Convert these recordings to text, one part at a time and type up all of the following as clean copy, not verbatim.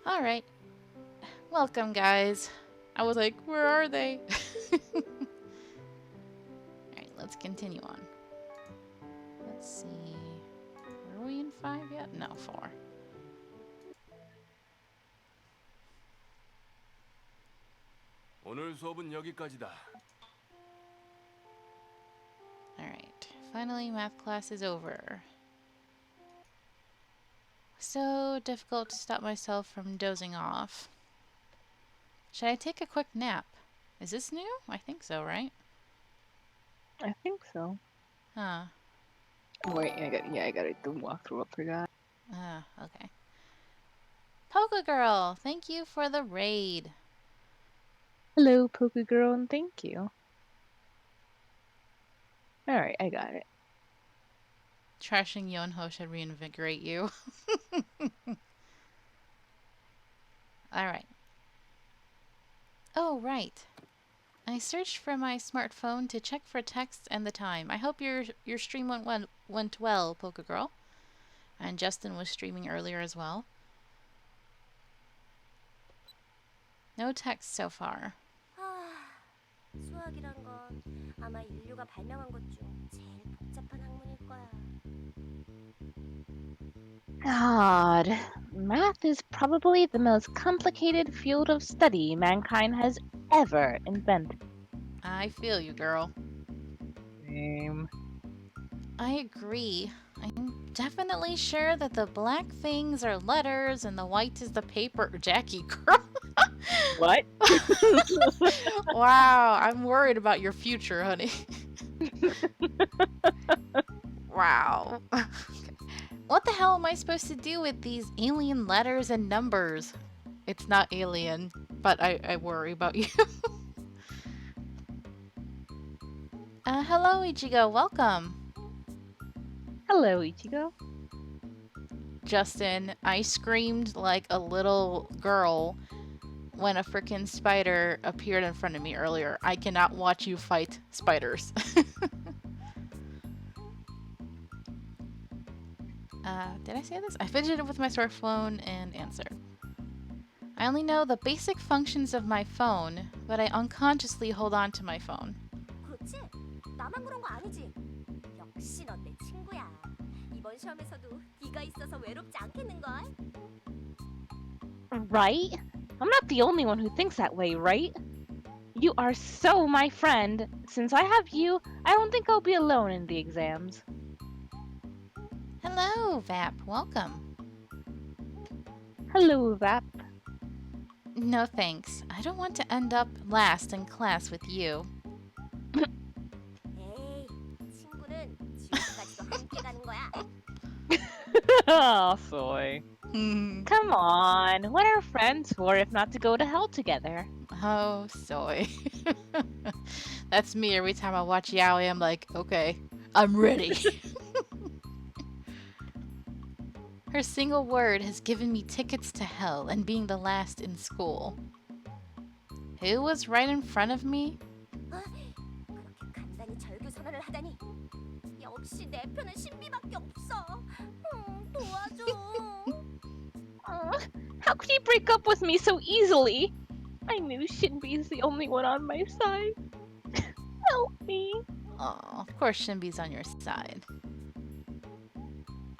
Alright. Welcome, guys. I was like, where are they? Alright, let's continue on. Let's see. Were we in 5 yet? No, 4. 오늘 수업은 여기까지다. Alright. Finally, math class is over. So difficult to stop myself from dozing off. Should I take a quick nap? Is this new? I think so, right? I think so. Huh. Wait, I gotta do walkthrough. I forgot. Okay. Coco Girl, thank you for the raid. Hello, Poke Girl, and thank you. Alright, I got it. Trashing Yonho should reinvigorate you. Alright. Oh, right. I searched for my smartphone to check for texts and the time. I hope your stream went well, Poke Girl. And Justin was streaming earlier as well. No text so far. 수학이란 건 아마 인류가 발명한 것 중 제일 복잡한 학문일 거야. God, math is probably the most complicated field of study mankind has ever invented. I feel you, girl. Same. I agree. I'm definitely sure that the black things are letters and the white is the paper. Jackie, girl. What? Wow, I'm worried about your future, honey. Wow. What the hell am I supposed to do with these alien letters and numbers? It's not alien, but I worry about you. Hello, Ichigo. Welcome. Hello, Ichigo. Justin, I screamed like a little girl when a frickin' spider appeared in front of me earlier. I cannot watch you fight spiders. Did I say this? I fidgeted with my smartphone and answered. I only know the basic functions of my phone, but I unconsciously hold on to my phone. 그렇지? 나만 그런 거 아니지? 역시 넌 내 친구야. 이번 시험에서도 네가 있어서 외롭지 않겠는걸? Right? I'm not the only one who thinks that way, right? You are so my friend. Since I have you, I don't think I'll be alone in the exams. Hello, Vap. Welcome. Hello, Vap. No thanks. I don't want to end up last in class with you. 에이, 친구는 지옥까지도 함께 가는 거야. Oh, soy. Come on, what are friends for if not to go to hell together? Oh, soy. That's me every time I watch Yaoi. I'm like, okay, I'm ready. Her single word has given me tickets to hell and being the last in school. Who was right in front of me? 그렇게 간단히 절교 선언을 하다니. 역시 내 편은 신비밖에 없어. 도와줘. How could you break up with me so easily? I knew Shinbi's the only one on my side. Help me. Oh, of course Shinbi's on your side.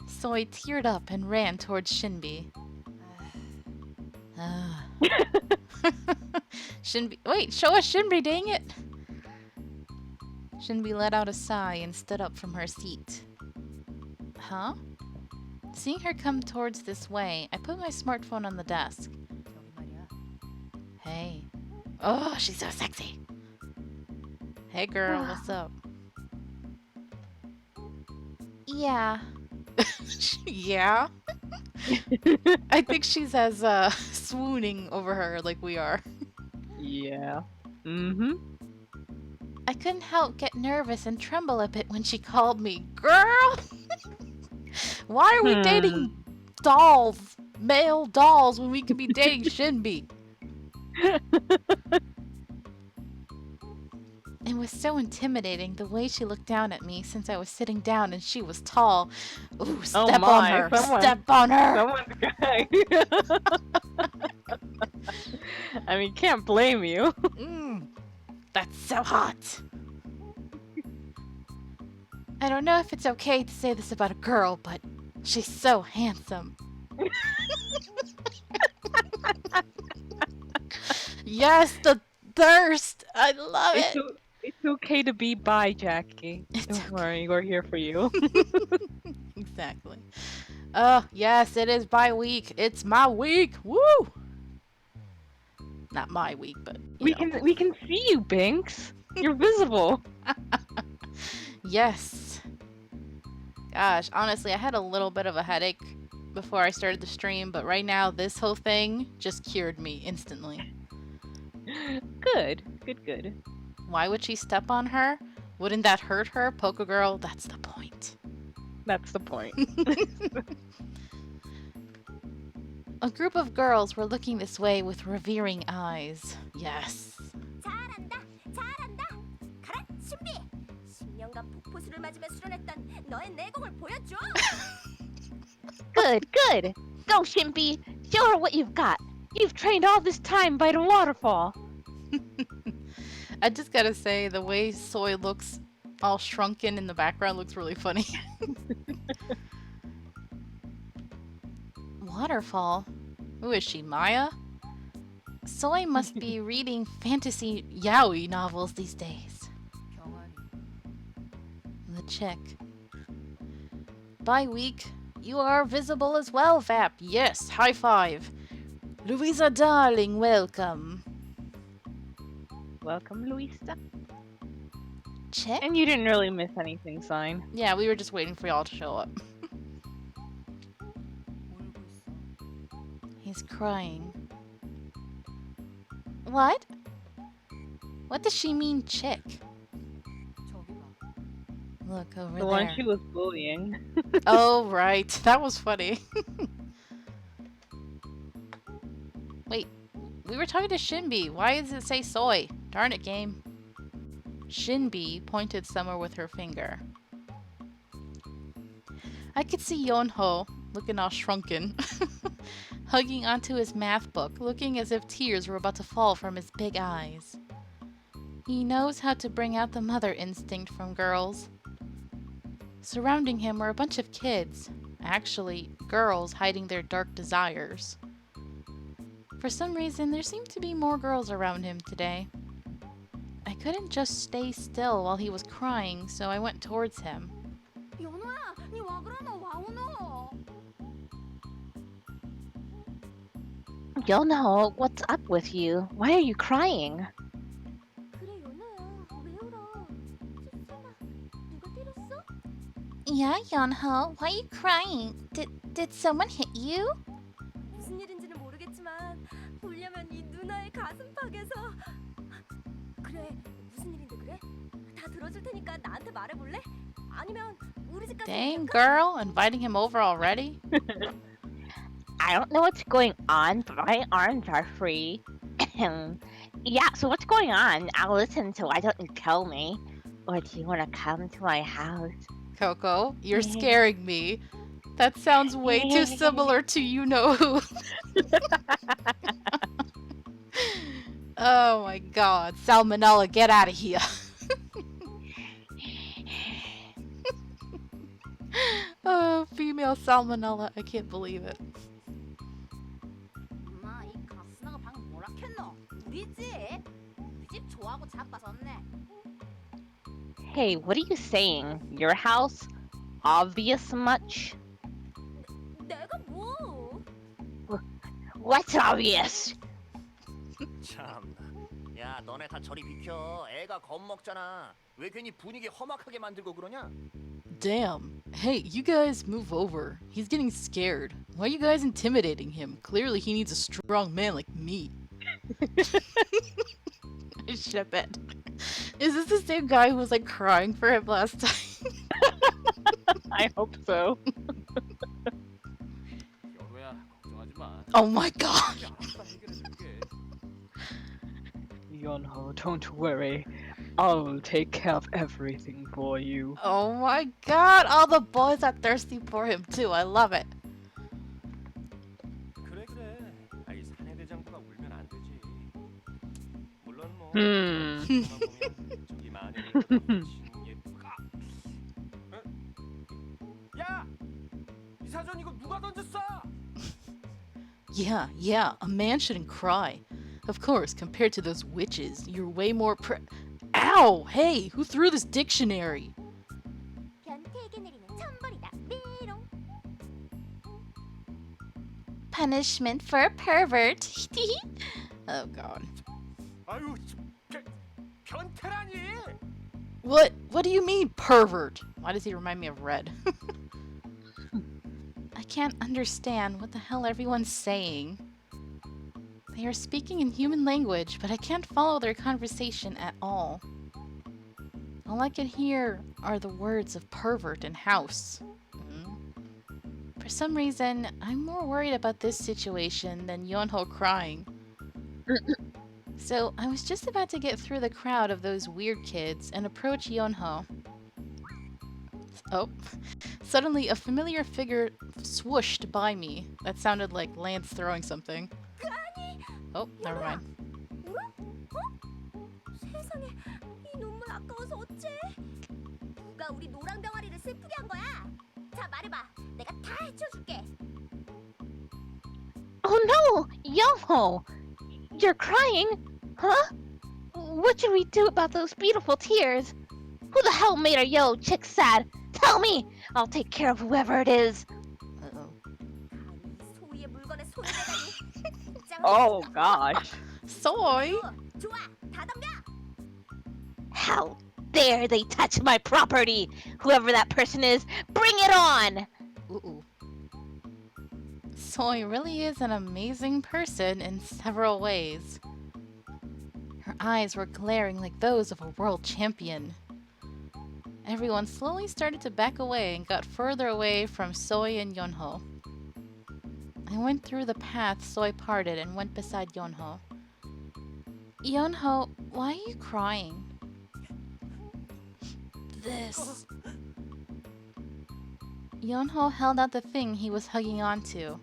Soy teared up and ran towards Shinbi. Shinbi, wait, show us Shinbi, dang it! Shinbi let out a sigh and stood up from her seat. Huh? Seeing her come towards this way, I put my smartphone on the desk. Hey. Oh, she's so sexy. Hey girl, what's up? Yeah. Yeah? I think she's as swooning over her like we are. Yeah. Mm-hmm. I couldn't help get nervous and tremble a bit when she called me. Girl! Why are we dating dolls, male dolls, when we could be dating Shinbi? It was so intimidating the way she looked down at me since I was sitting down and she was tall. Ooh, step on her! Step on her! Someone's crying. I mean, can't blame you. That's so hot. I don't know if it's okay to say this about a girl, but she's so handsome. Yes, the thirst. I love it. It's okay to be bi, Jackie. It's Don't okay. worry, we're here for you. Exactly. Yes, it is by week. It's my week. Woo! Not my week, but you know. We can see you, Binks. You're visible. Yes. Gosh, honestly, I had a little bit of a headache before I started the stream, but right now this whole thing just cured me instantly. Good. Good. Why would she step on her? Wouldn't that hurt her? Poco girl, that's the point. That's the point. A group of girls were looking this way with revering eyes. Yes. 잘한다, 잘한다. 가라, 신비. 10년간 폭포수를 맞으며 수련했던 너의 내공을 보여줘. Good. Go, Shimpy. Show her what you've got. You've trained all this time by the waterfall. I just gotta say, the way Soy looks all shrunken in the background looks really funny. Waterfall? Who is she, Maya? Soy must be reading fantasy yaoi novels these days. The chick. By week, you are visible as well, Vap. Yes, high five. Louisa, darling, welcome. Welcome, Luisa. Chick? And you didn't really miss anything, Sign. Yeah, we were just waiting for y'all to show up. He's crying. What? What does she mean, chick? Look over The there. one she was bullying. Oh, right. That was funny. Wait, we were talking to Shinbi. Why does it say soy? Darn it, game. Shinbi pointed somewhere with her finger. I could see Yonho, looking all shrunken, hugging onto his math book, looking as if tears were about to fall from his big eyes. He knows how to bring out the mother instinct from girls. Surrounding him were a bunch of kids, actually, girls hiding their dark desires. For some reason, there seemed to be more girls around him today. I couldn't just stay still while he was crying, so I went towards him. 연호야, 니 와 그러노? 와 오노? Yono, what's up with you? Why are you crying? 그래 연호야, 왜 울어? 실수나 누가 때렸어? Yeah, Yonho, why are you crying? Did someone hit you? 무슨 일인지는 모르겠지만 울려면 이 누나의 가슴팍에서 그래 무슨 일인데 그래? 다 들어줄 테니까 나한테 말해볼래? 아니면 우리 집까지 Dang, 올까? girl, inviting him over already? I don't know what's going on, but my arms are free. Yeah, so what's going on? I'll listen, so why don't you tell me? Or do you want to come to my house? Coco, you're scaring me. That sounds way too similar to you-know-who. Oh my god. Salmonella, get out of here. Oh, female salmonella. I can't believe it. 엄마 이 가스나가 방금 뭐라 켰노? 우리 집? 우리 집 좋아하고 자빠졌네. Hey, what are you saying? Your house? Obvious much? 내가 뭐? What's obvious? 참, 야 너네 다 저리 비켜. 애가 겁먹잖아. 왜 괜히 분위기 험악하게 만들고 그러냐? Damn. Hey, you guys move over. He's getting scared. Why are you guys intimidating him? Clearly he needs a strong man like me. Ship it. Is this the same guy who was like crying for him last time? I hope so. 여로야 걱정하지 마. Oh my god. 알아서 해결해줄게. Yonho, don't worry. I'll take care of everything for you. Oh my god. All the boys are thirsty for him too. I love it. 그래. 아이 사내 대장부가 울면 안 되지. 보면 저기 마녀를 진 예쁘가. 야, 이 사전 이거 누가 던졌어? Yeah, yeah, a man shouldn't cry. Of course, compared to those witches, you're way more Ow! Hey, who threw this dictionary? 변태에게 내리는 천벌이다. 메롱. Punishment for a pervert. Oh god. 아유, 변태라니. What do you mean, pervert? Why does he remind me of Red? I can't understand what the hell everyone's saying. They are speaking in human language, but I can't follow their conversation at all. All I can hear are the words of pervert and house. For some reason, I'm more worried about this situation than Yonho crying. So I was just about to get through the crowd of those weird kids and approach Yonho. Oh, suddenly a familiar figure swooshed by me. That sounded like Lance throwing something. Oh, never mind. 세상에, 이 눈물 아까워서 어째? 누가 우리 노랑 병아리를 슬프게 한 거야? 자, 말해봐. 내가 다 해쳐줄게. Oh no! Yoho! You're crying? Huh? What should we do about those beautiful tears? Who the hell made our yellow chick sad? Tell me! I'll take care of whoever it is. Uh-oh. 감히 소희의 물건에 손을 대다니. 입장을 Oh 바꿔. gosh. Soy! 좋아, 다 덤벼. How dare they touch my property? Whoever that person is, bring it on! Ooh. Soy really is an amazing person in several ways. Her eyes were glaring like those of a world champion. Everyone slowly started to back away and got further away from Soy and Yonho. I went through the path Soy parted and went beside Yonho. Yonho, why are you crying? This. Yonho held out the thing he was hugging onto.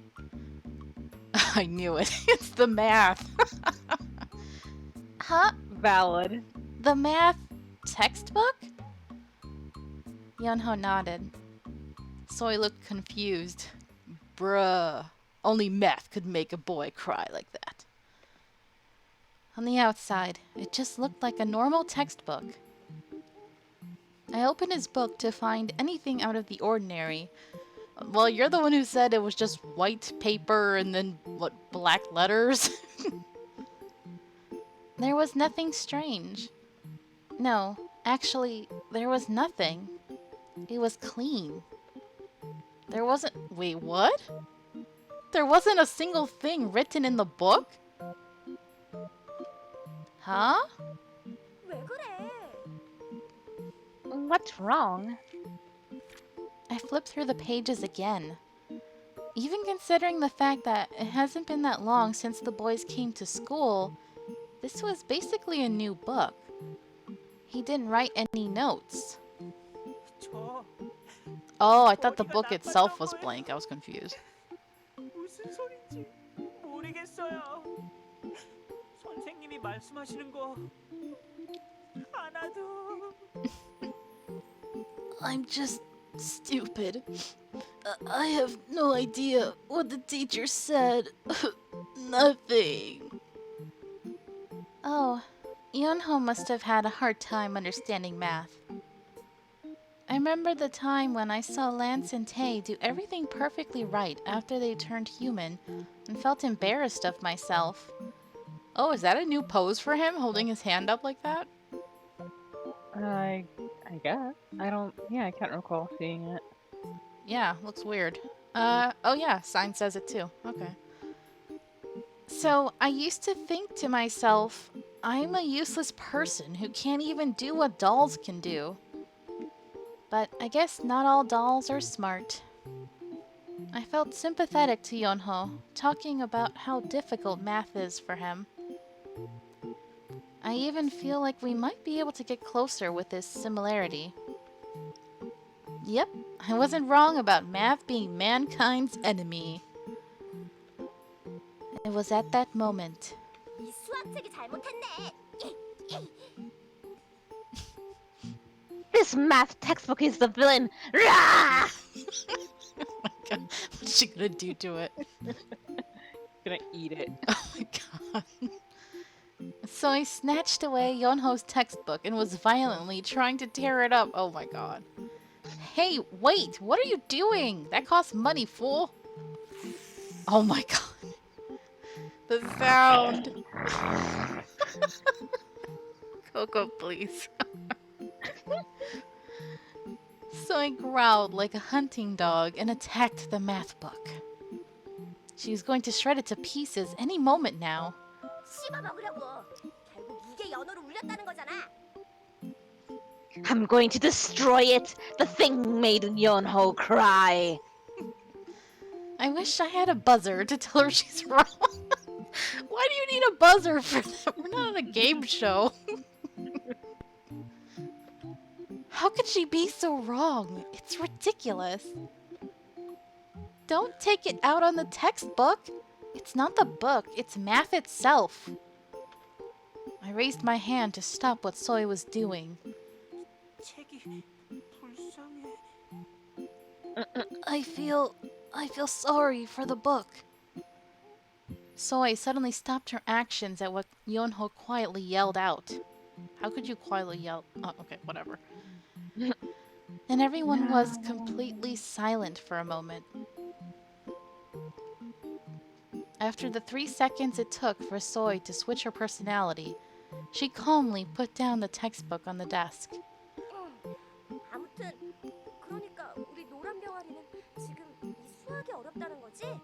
I knew it. It's the math. Huh? Valid. The math textbook? Yonho nodded. Soy looked confused. Bruh. Only math could make a boy cry like that. On the outside, it just looked like a normal textbook. I opened his book to find anything out of the ordinary. Well, you're the one who said it was just white paper and then, what, black letters? There was nothing strange. No, actually, there was nothing. It was clean. There wasn't... Wait, what? There wasn't a single thing written in the book? Huh? 왜 그래? What's wrong? I flipped through the pages again. Even considering the fact that it hasn't been that long since the boys came to school, this was basically a new book. He didn't write any notes. 저 Oh, I thought the book itself was blank. I was confused. 무슨 소린지 모르겠어요. 선생님이 말씀하시는 거 하나도. I'm just stupid. I have no idea what the teacher said. Nothing. Oh, Yonho must have had a hard time understanding math. I remember the time when I saw Lance and Tay do everything perfectly right after they turned human and felt embarrassed of myself. Oh, is that a new pose for him, holding his hand up like that? I guess. I can't recall seeing it. Yeah, looks weird. Oh yeah, sign says it too. Okay. So, I used to think to myself, I'm a useless person who can't even do what dolls can do. But I guess not all dolls are smart. I felt sympathetic to Yonho, talking about how difficult math is for him. I even feel like we might be able to get closer with this similarity. Yep, I wasn't wrong about math being mankind's enemy. It was at that moment. 이 수학책이 잘못했네. This math textbook is the villain. Rah! What's she gonna do to it? Gonna eat it. Oh my god. So I snatched away Yonho's textbook and was violently trying to tear it up. Oh my god. Hey, wait! What are you doing? That costs money, fool! Oh my god. The sound. Coco, please. So I growled like a hunting dog and attacked the math book. She was going to shred it to pieces any moment now. 씹어 먹으려고. 결국 이게 연어를 울렸다는 거잖아. I'm going to destroy it. The thing made Yonho cry. I wish I had a buzzer to tell her she's wrong. Why do you need a buzzer for that? We're not on a game show. How could she be so wrong? It's ridiculous. Don't take it out on the textbook. It's not the book, it's math itself. I raised my hand to stop what Soy was doing. 책이 불쌍해. I feel sorry for the book. Soy suddenly stopped her actions at what Yonho quietly yelled out. How could you quietly yell? Oh, okay, whatever. And everyone was completely silent for a moment. After the 3 seconds it took for Soy to switch her personality, she calmly put down the textbook on the desk. 아무튼 그러니까 우리 노란 병아리는 지금 이 수학이 어렵다는 거지?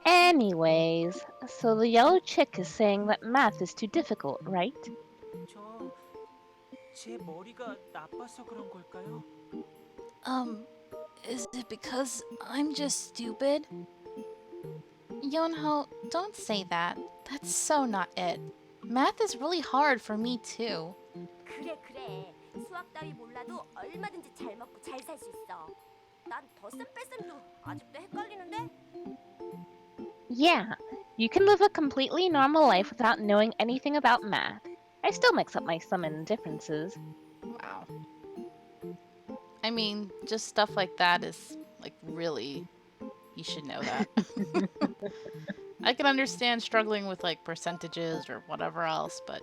Anyways, so the yellow chick is saying that math is too difficult, right? 제 머리가 나빠서 그런 걸까요? Is it because I'm just stupid? Yonho, don't say that. That's so not it. Math is really hard for me too. 그래. 수학 따위 몰라도 얼마든지 잘 먹고 잘 살 수 있어. 난 덧셈 뺄셈도 아직도 헷갈리는데? Yeah, you can live a completely normal life without knowing anything about math. I still mix up my sum and differences. Wow. I mean, just stuff like that is, like, really... You should know that. I can understand struggling with, like, percentages or whatever else, but...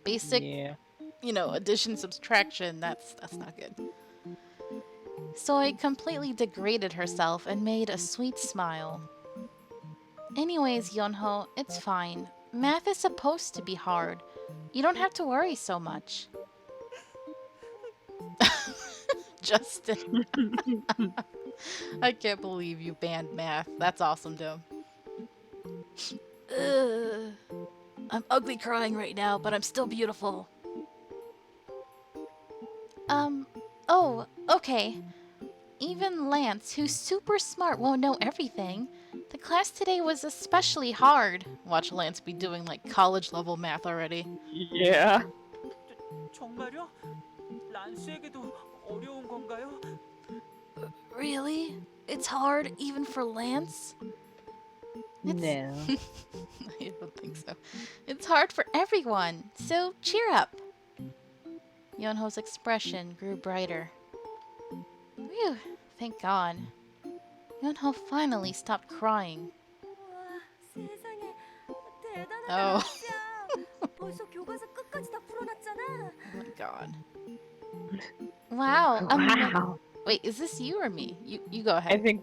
Basic, Yeah. you know, addition, subtraction, that's not good. Soy completely degraded herself and made a sweet smile. Anyways, Yonho, it's fine. Math is supposed to be hard. You don't have to worry so much. Justin. I can't believe you banned math. That's awesome, Dome. I'm ugly crying right now, but I'm still beautiful. Oh, okay. Even Lance, who's super smart, won't know everything. The class today was especially hard. Watch Lance be doing like college level math already. Yeah. 정말요? 란스에게도 어려운 건가요? Really? It's hard even for Lance? No. I don't think so. It's hard for everyone, so cheer up. Yonho's expression grew brighter. Phew, thank God. Yonho finally stopped crying. 우와, 세상에 대단하다 Oh. 란스야. 벌써 교과서 끝까지 다 풀어놨잖아. Oh my God. Wow. Wow. Wait, is this you or me? You go I ahead. think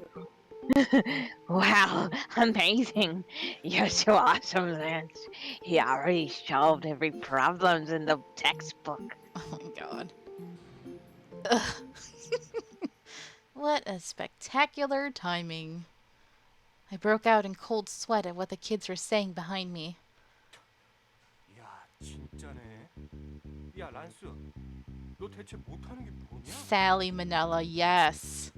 Wow, amazing. You're so awesome, Lance. He already solved every problem in the textbook. Oh my God. Ugh. What a spectacular timing. I broke out in cold sweat at what the kids were saying behind me. 야, 진짜네. 야, 란스. 너 대체 못하는 게 뭐냐? Sally Manella, yes.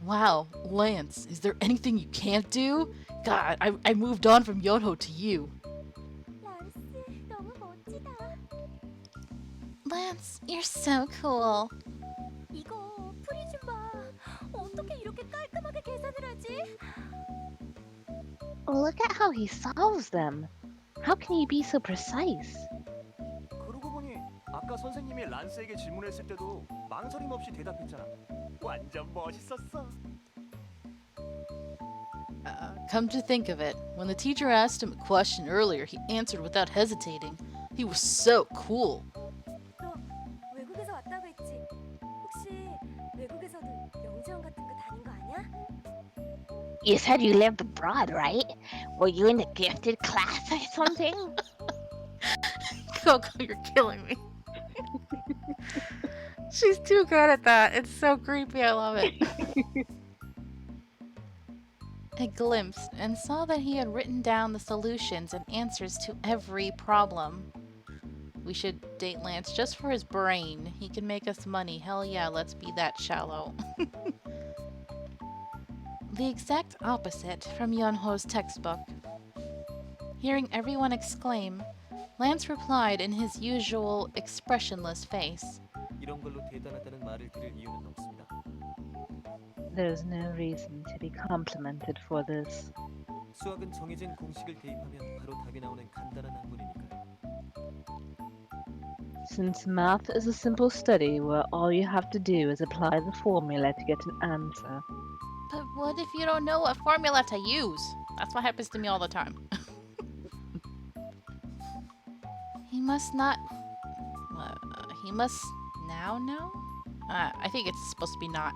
Wow, Lance, is there anything you can't do? God, I moved on from Yonho to you. 란스, 너무 멋지다. Lance, you're so cool. 이거 풀이 좀 봐. 어떻게 이렇게 깔끔하게 계산을 하지? Look at how he solves them. How can he be so precise? 그러고 보니 아까 선생님이 란스에게 질문했을 때도 망설임 없이 대답했잖아. 완전 멋있었어. Come to think of it, when the teacher asked him a question earlier, he answered without hesitating. He was so cool. 너 외국에서 왔다고 했지? 혹시 외국에서도 영재원 같은 거 다닌 거 아니야? You said you lived abroad, right? Were you in the gifted class or something? Coco, you're killing me. She's too good at that. It's so creepy. I love it. I glimpsed and saw that he had written down the solutions and answers to every problem. We should date Lance just for his brain. He can make us money. Hell yeah, let's be that shallow. The exact opposite from Yunho's textbook. Hearing everyone exclaim, Lance replied in his usual expressionless face. 이런 걸로 대단하다는 말을 들을 이유는 없습니다. There's no reason to be complimented for this. 수학은 정해진 공식을 대입하면 바로 답이 나오는 간단한 학문이니까요. Since math is a simple study where all you have to do is apply the formula to get an answer. But what if you don't know what formula to use? That's what happens to me all the time. He must not... he must now know? I think it's supposed to be not.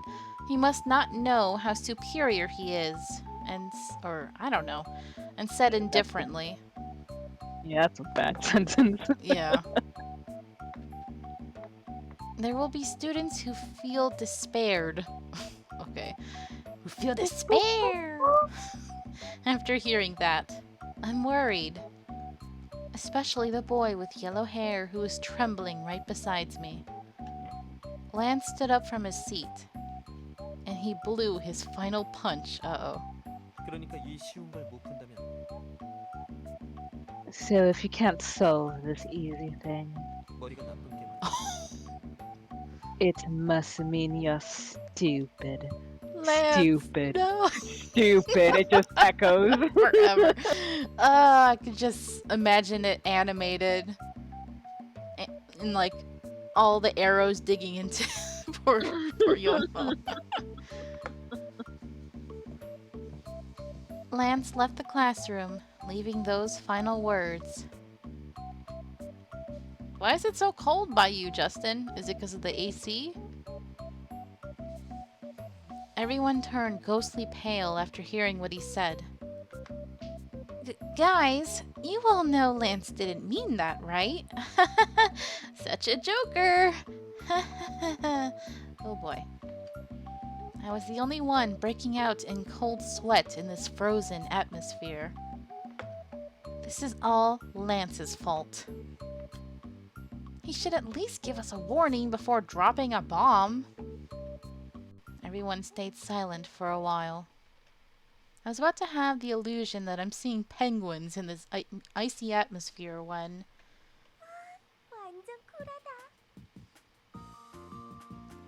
He must not know how superior he is, or I don't know, and said indifferently. Yeah, that's a bad sentence. Yeah. There will be students who feel despaired. Okay. Who feel despair after hearing that. I'm worried. Especially the boy with yellow hair who is trembling right beside me. Lance stood up from his seat, and he blew his final punch. Uh-oh. 그러니까 이 쉬운 걸 못 푼다면 So if you can't solve this easy thing, 머리가 나쁜 게 it must mean you're stupid. Lance, Stupid. no. Stupid. It just echoes. Forever. I could just imagine it animated. And like all the arrows digging into poor Yonho. Lance left the classroom, leaving those final words. Why is it so cold by you, Justin? Is it because of the AC? Everyone turned ghostly pale after hearing what he said. Guys, you all know Lance didn't mean that, right? Such a joker. Oh boy. I was the only one breaking out in cold sweat in this frozen atmosphere. This is all Lance's fault. He should at least give us a warning before dropping a bomb. Everyone stayed silent for a while. I was about to have the illusion that I'm seeing penguins in this icy atmosphere when... 완전 쿨하다.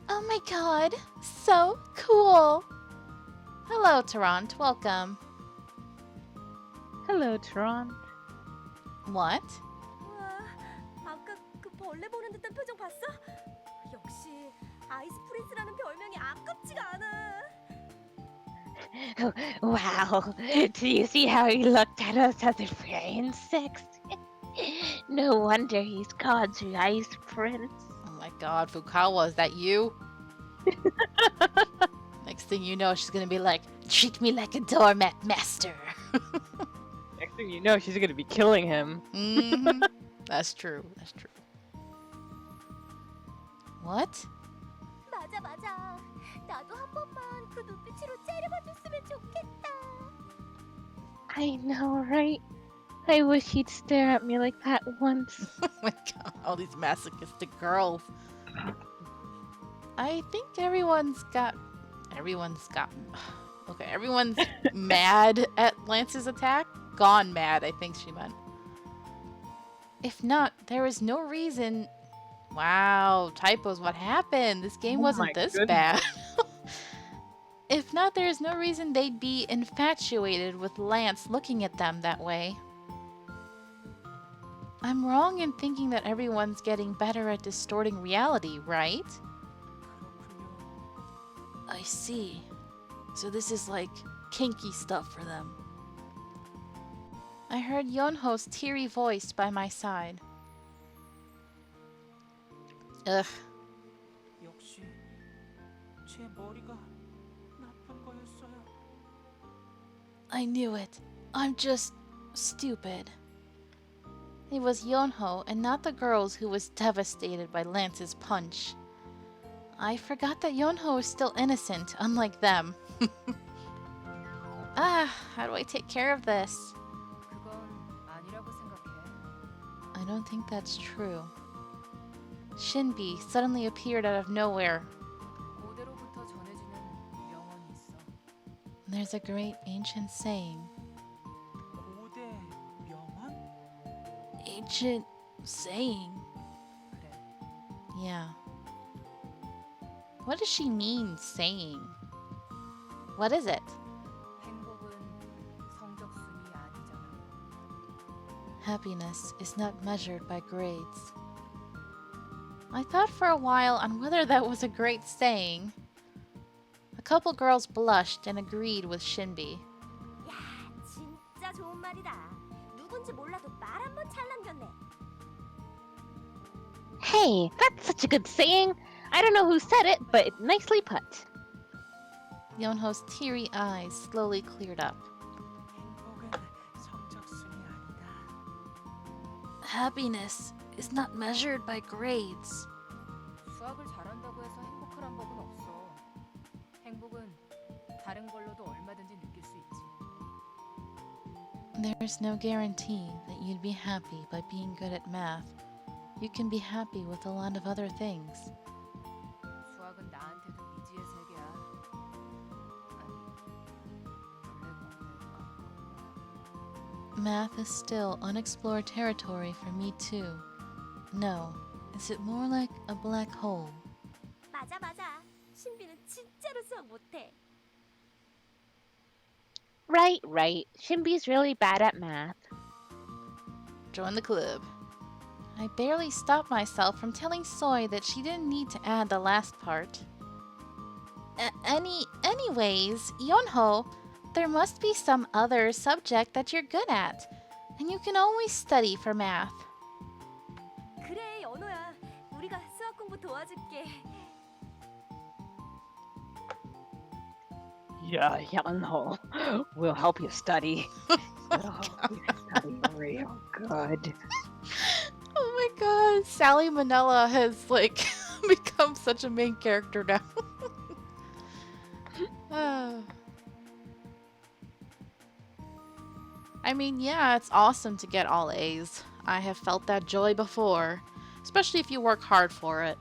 Oh my god, so cool! Hello, Tarant, welcome. Hello, Tron. What? 우와, 아까 그 벌레 보는 듯한 표정 봤어? 역시 아이스 프린스라는 별명이 아깝지가 않아. Wow, do you see how he looked at us as if we're insects? No wonder he's called the Ice Prince. Oh my god, Fukawa, is that you? Next thing you know, she's gonna be like, treat me like a doormat, master. Next thing you know, she's gonna be killing him. Mm-hmm. That's true, that's true. What? 맞아 맞아. 나도 한 번만 그 눈빛으로 째려봐줬으면 좋겠다. I know, right? I wish he'd stare at me like that once. Oh my god, all these masochistic girls. I think everyone's mad at Lance's attack. Gone mad, I think she meant. If not, there is no reason. Wow, typos, what happened? This game Oh wasn't my this goodness. bad. If not, not, there is no reason they'd be infatuated with Lance looking at them that way. I'm wrong in thinking that everyone's getting better at distorting reality, right? 그렇군요. I see. So this is like kinky stuff for them. I heard Yonho's teary voice by my side. Ugh. 역시 제 머리가 나쁜 거였어요. I knew it. I'm just stupid. It was Yonho and not the girls who was devastated by Lance's punch. I forgot that Yonho is still innocent, unlike them. How do I take care of this? 그건 아니라고 생각해. I don't think that's true. Shinbi suddenly appeared out of nowhere. 고대로부터 전해지는 명언이 있어. There's a great ancient saying. 고대 명언? Ancient saying? 그래. Yeah. What does she mean, saying? What is it? 행복은 성적 순위 아니잖아. Happiness is not measured by grades. I thought for a while on whether that was a great saying. A couple girls blushed and agreed with Shinbi. 야, 진짜 좋은 말이다. 누군지 몰라도 말 한 번 잘 남겼네. Hey, that's such a good saying. I don't know who said it, but nicely put. Yonho's teary eyes slowly cleared up. 행복은 성적순이 아니다. Happiness is not measured by grades. 수학을 잘한다고 해서 행복하란 법은 없어. 행복은 다른 걸로도 얼마든지 느낄 수 있지. There's no guarantee that you'd be happy by being good at math. You can be happy with a lot of other things. 수학은 나한테도 미지의 세계야. 아니, 원래 공부에 Math is still unexplored territory for me too. No, is it more like a black hole? 맞아. 신비는 진짜로 수학 못해. Right. Shinbi's really bad at math. Join the club. I barely stopped myself from telling Soy that she didn't need to add the last part. Anyways, Yonho, there must be some other subject that you're good at, and you can always study for math. 그래, 연호야. 우리가 수학 공부 도와줄게. Yeah, Yonho. We'll help you study. We'll help you study real good. Oh my god, Sally Manella has like become such a main character now. I mean, yeah, it's awesome to get all A's. I have felt that joy before, especially if you work hard for it.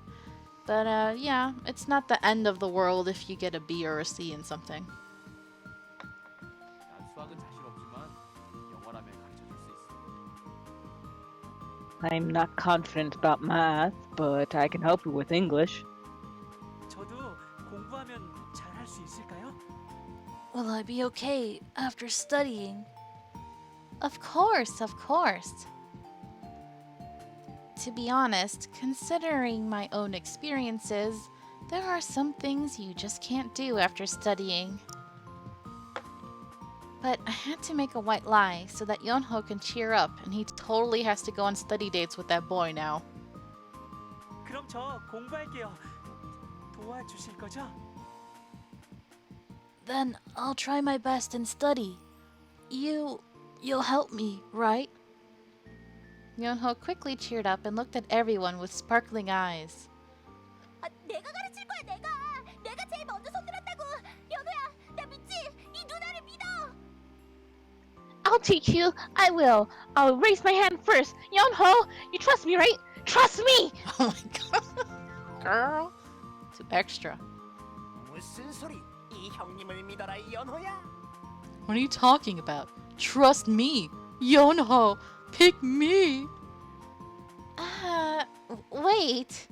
But yeah, it's not the end of the world if you get a B or a C in something. 난 수학은 자신 없지만 영어라면 가르쳐줄 수 있어. I'm not confident about math, but I can help you with English. 저도 공부하면 잘 할 수 있을까요? Will I be okay after studying? Of course. To be honest, considering my own experiences, there are some things you just can't do after studying. But I had to make a white lie so that Yonho can cheer up, and he totally has to go on study dates with that boy now. 그럼 저 공부할게요. 도와주실 거죠? Then I'll try my best and study. You'll help me, right? Yonho quickly cheered up and looked at everyone with sparkling eyes. 아, 내가 가르칠 거야, 내가 제일 먼저 손들었다고. 연호야, 나 믿지? 이 누나를 믿어. I'll teach you. I will. I'll raise my hand first. Yonho, you trust me, right? Trust me! Oh my god. Girl. Too extra. 무슨 소리? 이 형님을 믿어라 이 연호야. What are you talking about? Trust me. Yonho. Pick me. Wait.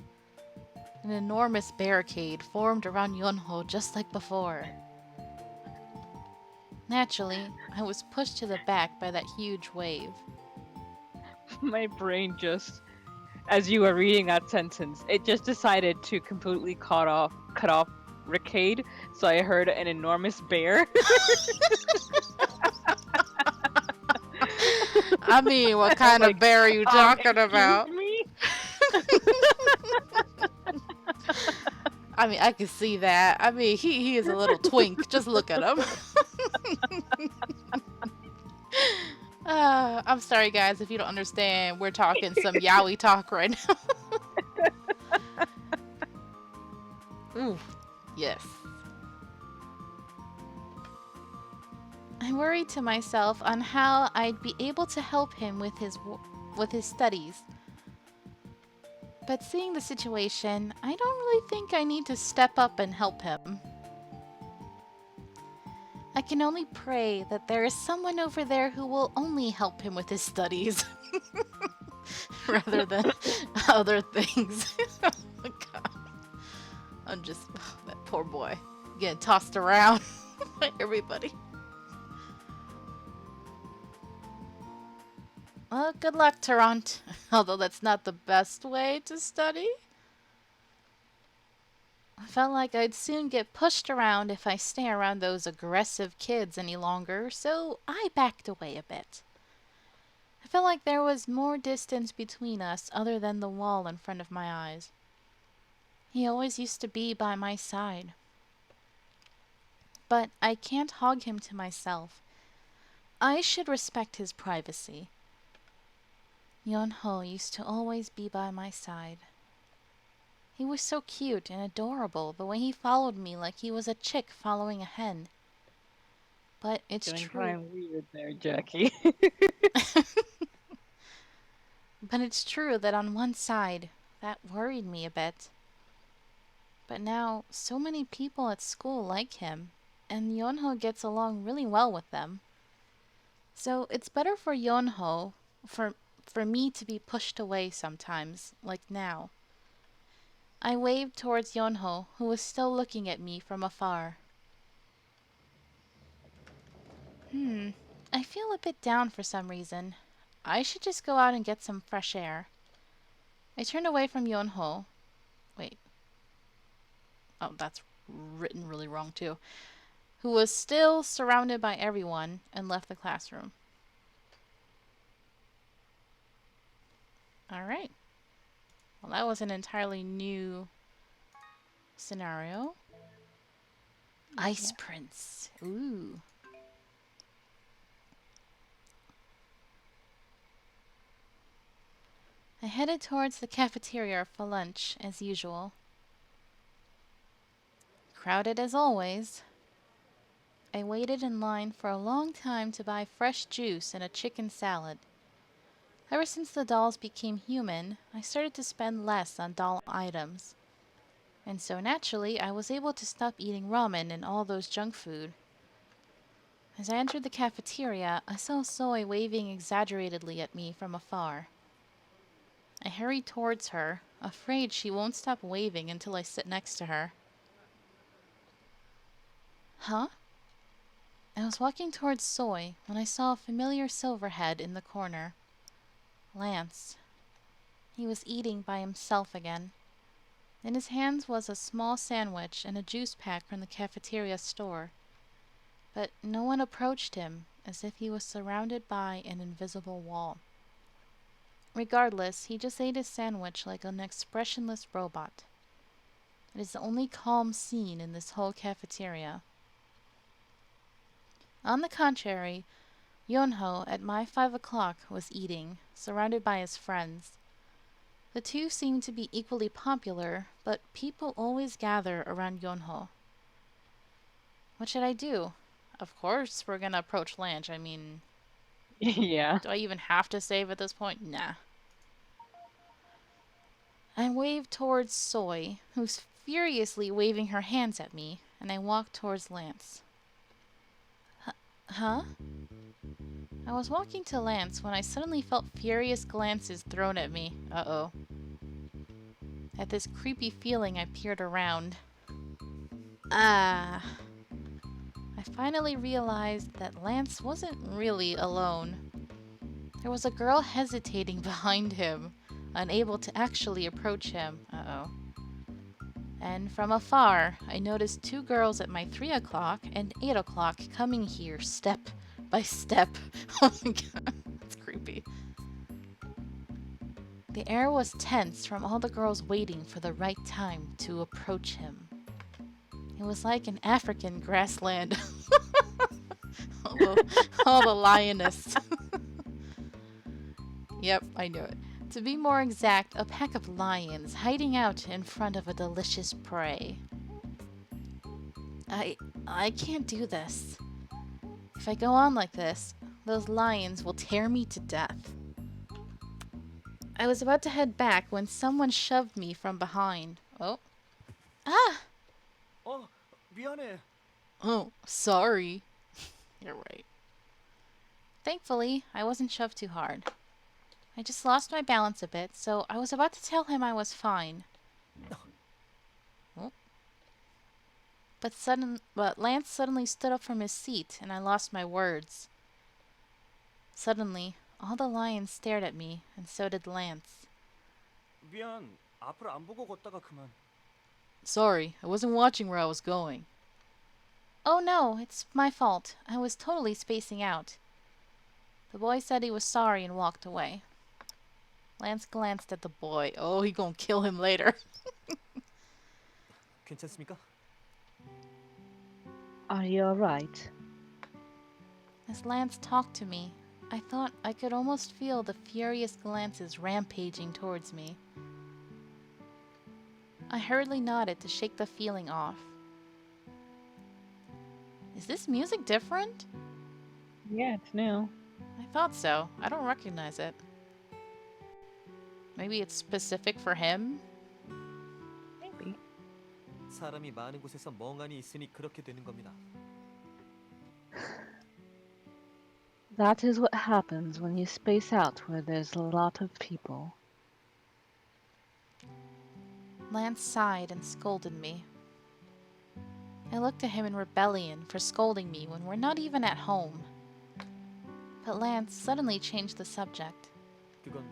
An enormous barricade formed around Yonho just like before. Naturally, I was pushed to the back by that huge wave. My brain just, as you were reading that sentence, it just decided to completely cut off Rickade. So I heard an enormous bear. I mean, what I'm kind of like, bear are you talking excuse about? me? I mean, I can see that. I mean, he is a little twink. Just look at him. I'm sorry, guys, if you don't understand. We're talking some yaoi talk right now. Ooh, yes. I worried to myself on how I'd be able to help him with his studies. But seeing the situation, I don't really think I need to step up and help him. I can only pray that there is someone over there who will only help him with his studies. Rather than other things. Oh my god. I'm just... that poor boy. Getting tossed around by everybody. Well, good luck, Tarant. Although that's not the best way to study. I felt like I'd soon get pushed around if I stay around those aggressive kids any longer, so I backed away a bit. I felt like there was more distance between us other than the wall in front of my eyes. He always used to be by my side. But I can't hog him to myself. I should respect his privacy. Yonho used to always be by my side. He was so cute and adorable, the way he followed me like he was a chick following a hen. But it's Doing true. kind of weird there, Jackie. But it's true that on one side, that worried me a bit. But now, so many people at school like him, and Yonho gets along really well with them. So it's better for Yonho, for me to be pushed away sometimes, like now. I waved towards Yonho, who was still looking at me from afar. I feel a bit down for some reason. I should just go out and get some fresh air. I turned away from Yonho. Wait. Oh, that's written really wrong too. Who was still surrounded by everyone, and left the classroom. Alright. Well, that was an entirely new scenario. Ice Prince. Ooh. I headed towards the cafeteria for lunch, as usual. Crowded as always. I waited in line for a long time to buy fresh juice and a chicken salad. Ever since the dolls became human, I started to spend less on doll items. And so naturally, I was able to stop eating ramen and all those junk food. As I entered the cafeteria, I saw Soy waving exaggeratedly at me from afar. I hurried towards her, afraid she won't stop waving until I sit next to her. Huh? I was walking towards Soy when I saw a familiar silver head in the corner. Lance. He was eating by himself again. In his hands was a small sandwich and a juice pack from the cafeteria store. But no one approached him, as if he was surrounded by an invisible wall. Regardless, he just ate his sandwich like an expressionless robot. It is the only calm scene in this whole cafeteria. On the contrary, Yonho, at my 5 o'clock, was eating, surrounded by his friends. The two seemed to be equally popular, but people always gather around Yonho. What should I do? Of course, we're gonna approach Lange. I mean, Yeah. do I even have to save at this point? Nah. I waved towards Soy, who's furiously waving her hands at me, and I walked towards Lance. Huh? I was walking to Lance when I suddenly felt furious glances thrown at me. Uh-oh. At this creepy feeling, I peered around. Ah. I finally realized that Lance wasn't really alone. There was a girl hesitating behind him, unable to actually approach him. Uh-oh. And from afar, I noticed two girls at my 3 o'clock and 8 o'clock coming here step by step. Oh my god, that's creepy. The air was tense from all the girls waiting for the right time to approach him. It was like an African grassland. all the lioness. Yep, I knew it. To be more exact, a pack of lions hiding out in front of a delicious prey. I can't do this. If I go on like this, those lions will tear me to death. I was about to head back when someone shoved me from behind. Oh. Ah! 미안해. Oh, sorry. You're right. Thankfully, I wasn't shoved too hard. I just lost my balance a bit, so I was about to tell him I was fine. Oh. But Lance suddenly stood up from his seat, and I lost my words. Suddenly, all the lions stared at me, and so did Lance. 미안. 앞을 안 보고 걷다가 그만. Sorry, I wasn't watching where I was going. Oh no, it's my fault. I was totally spacing out. The boy said he was sorry and walked away. Lance glanced at the boy. Oh, he gonna kill him later. 괜찮습니까? Are you alright? As Lance talked to me, I thought I could almost feel the furious glances rampaging towards me. I hurriedly nodded to shake the feeling off. Is this music different? Yeah, it's new. I thought so. I don't recognize it. Maybe it's specific for him? Maybe. 사람이 많은 곳에서 멍하니 있으니 그렇게 되는 겁니다. That is what happens when you space out where there's a lot of people. Lance sighed and scolded me. I looked at him in rebellion for scolding me when we're not even at home. But Lance suddenly changed the subject. 그건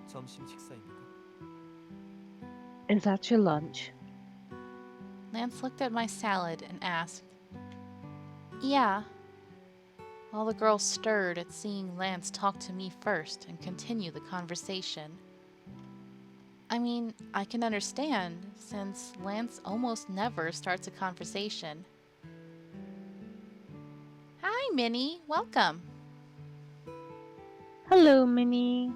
점심 식사입니까? Is that your lunch? Lance looked at my salad and asked, Yeah. All the girls stirred at seeing Lance talk to me first and continue the conversation. I mean, I can understand, since Lance almost never starts a conversation. Hi, Minnie. Welcome. Hello, Minnie.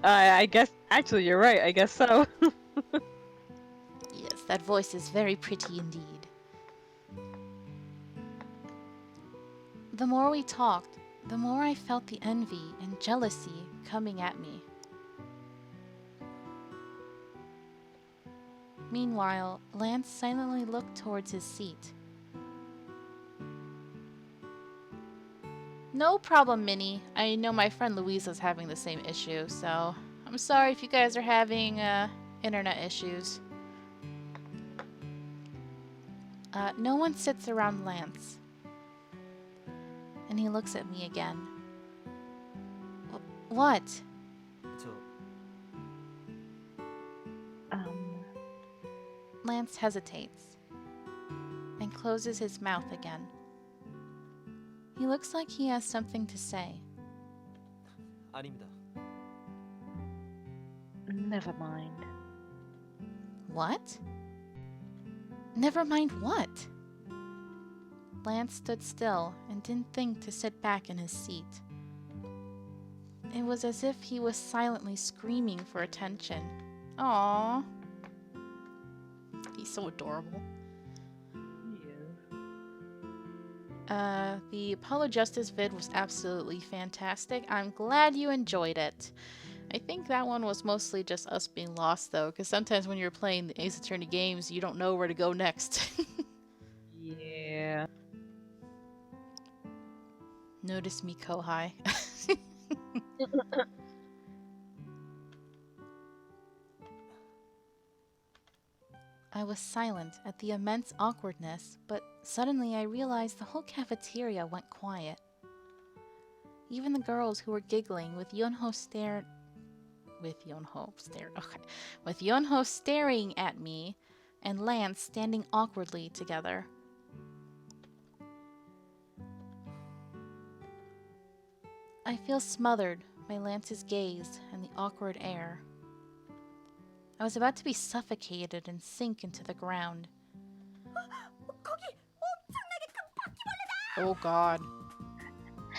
I guess, actually, you're right. I guess so. Yes, that voice is very pretty indeed. The more we talked, the more I felt the envy and jealousy coming at me. Meanwhile, Lance silently looked towards his seat. No problem, Minnie. I know my friend Louisa's having the same issue, so I'm sorry if you guys are having internet issues. No one sits around Lance. And he looks at me again. What? 저 Lance hesitates and closes his mouth again. He looks like he has something to say. 아닙니다. Never mind. What? Never mind what? Lance stood still and didn't think to sit back in his seat. It was as if he was silently screaming for attention. Aww. He's so adorable. The Apollo Justice vid was absolutely fantastic. I'm glad you enjoyed it. I think that one was mostly just us being lost, though, because sometimes when you're playing the Ace Attorney games, you don't know where to go next. Yeah. Notice me, Kohai. I was silent at the immense awkwardness, but suddenly I realized the whole cafeteria went quiet. Even the girls who were giggling with Yonho staring at me and Lance standing awkwardly together. I feel smothered by Lance's gaze and the awkward air. I was about to be suffocated and sink into the ground. 거기 엄청나게 큰 바퀴벌레다. Oh god.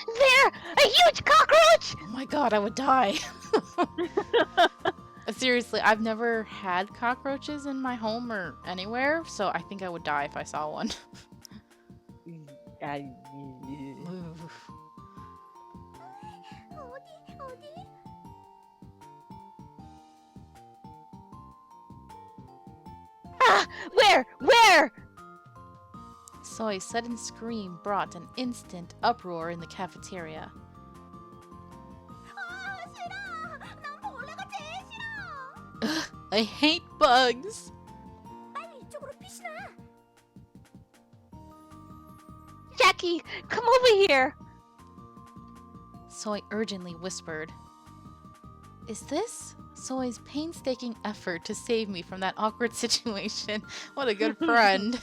There! A huge cockroach! Oh my god, I would die. Seriously, I've never had cockroaches in my home or anywhere, so I think I would die if I saw one. Oof. 어디? Ah! Where? Soy's sudden scream brought an instant uproar in the cafeteria. 아 싫어. 난 벌레가 제일 싫어. I hate bugs! 빨리 이쪽으로 피시나. Jackie, come over here! Soy urgently whispered. Is this Soy's painstaking effort to save me from that awkward situation? What a good friend.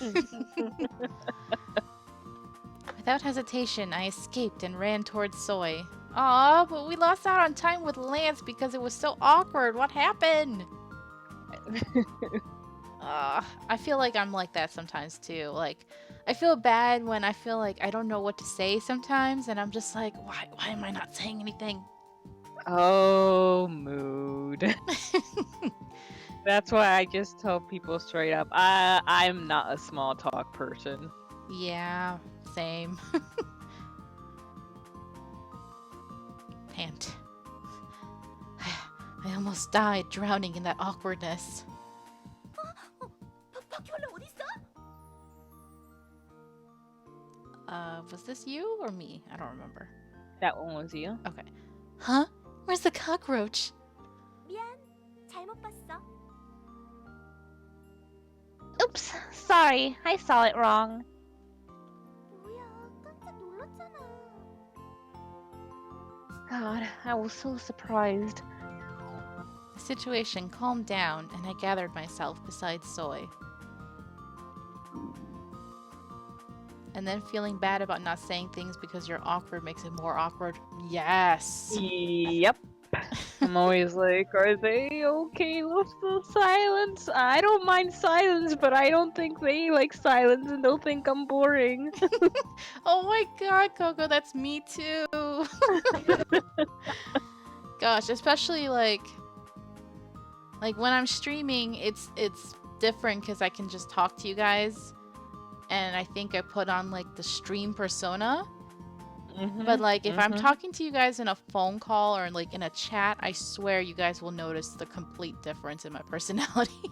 Without hesitation, I escaped and ran towards Soy. Aw, but we lost out on time with Lance because it was so awkward. What happened? I feel like I'm like that sometimes too. Like, I feel bad when I feel like I don't know what to say sometimes, and I'm just like, why am I not saying anything? Oh, mood. That's why I just tell people straight up, I'm not a small talk person. Yeah, same. Pant. I almost died drowning in that awkwardness. 바퀴벌레 어디 있어? Was this you or me? I don't remember. That one was you. Okay. Huh? Where's the cockroach? 미안. 잘못 봤어. Oops, sorry, I saw it wrong. 뭐야? 깜짝 놀랐잖아. God, I was so surprised. The situation calmed down, and I gathered myself beside Soy. And then feeling bad about not saying things because you're awkward makes it more awkward. Yes! Yep. I'm always like, are they okay with the silence? I don't mind silence, but I don't think they like silence and they'll think I'm boring. Oh my god, Coco, that's me too! Gosh, especially like when I'm streaming, it's different because I can just talk to you guys. And I think I put on like the stream persona. But like if I'm talking to you guys in a phone call or like in a chat, I swear you guys will notice the complete difference in my personality.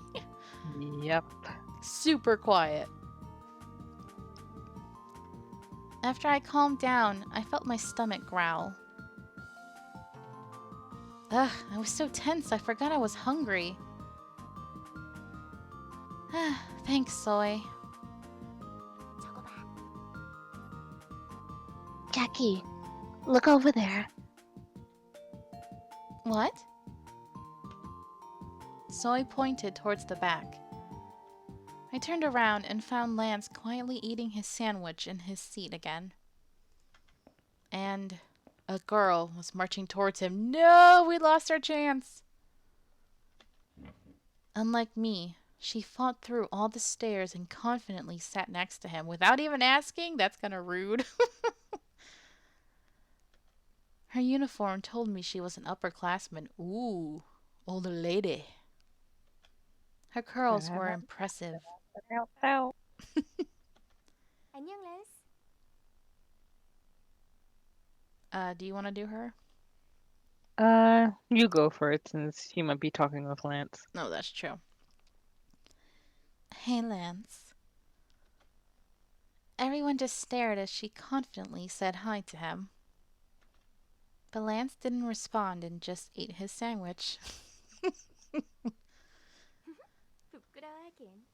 Yep. Super quiet. After I calmed down, I felt my stomach growl. Ugh, I was so tense I forgot I was hungry. Thanks, Soy. 저거 봐. Jackie, look over there. What? Soy pointed towards the back. I turned around and found Lance quietly eating his sandwich in his seat again. And a girl was marching towards him. No, we lost our chance! Unlike me, she fought through all the stairs and confidently sat next to him without even asking. That's kind of rude. Her uniform told me she was an upperclassman. Ooh, older lady. Her curls were impressive. 안녕, 랜스. Do you want to do her? You go for it since you might be talking with Lance. No, that's true. Hey, Lance. Everyone just stared as she confidently said hi to him. But Lance didn't respond and just ate his sandwich. 부끄러워하긴.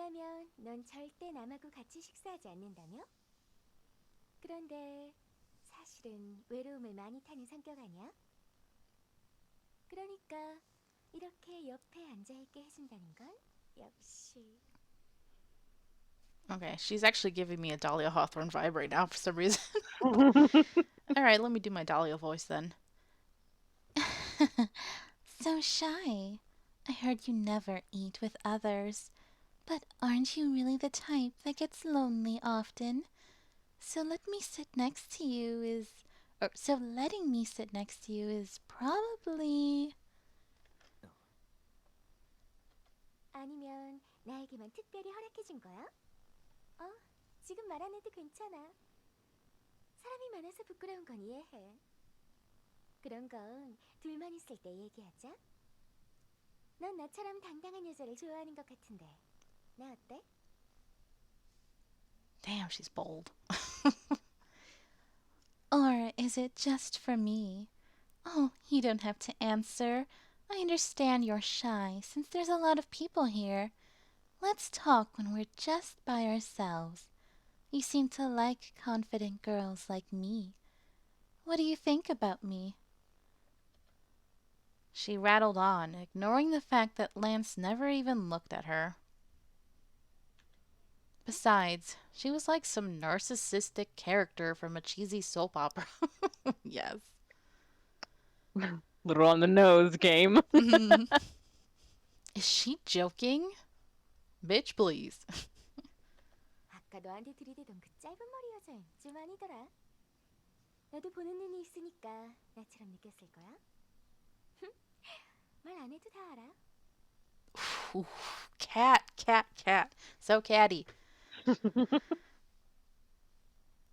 왜냐면 넌 절대 남하고 같이 식사하지 않는다며? 그런데 사실은 외로움을 많이 타는 성격 아니야? 그러니까 이렇게 옆에 앉아있게 해준다는 건 역시. Okay, she's actually giving me a Dahlia Hawthorne vibe right now for some reason. Alright, let me do my Dahlia voice then. So shy. I heard you never eat with others. But aren't you really the type that gets lonely often? So let me sit next to you is... Or, so letting me sit next to you is probably... 아니면 나에게만 특별히 허락해준 거야? 지금 말 안 해도 괜찮아. 사람이 많아서 부끄러운 건 이해해. 그런 건 둘만 있을 때 얘기하자. 넌 나처럼 당당한 여자를 좋아하는 것 같은데 나 어때? Damn, she's bold. Or is it just for me? Oh, you don't have to answer. I understand you're shy since there's a lot of people here. Let's talk when we're just by ourselves. You seem to like confident girls like me. What do you think about me? She rattled on, ignoring the fact that Lance never even looked at her. Besides, she was like some narcissistic character from a cheesy soap opera. Yes. Little on the nose game. Is she joking? Bitch, please. 아까 너한테 들이대던 그 짧은 머리 여자애 좀 아니더라. 너도 보는 눈이 있으니까 나처럼 느꼈을 거야. 말 안 해도 다 알아. Ooh, cat. So catty.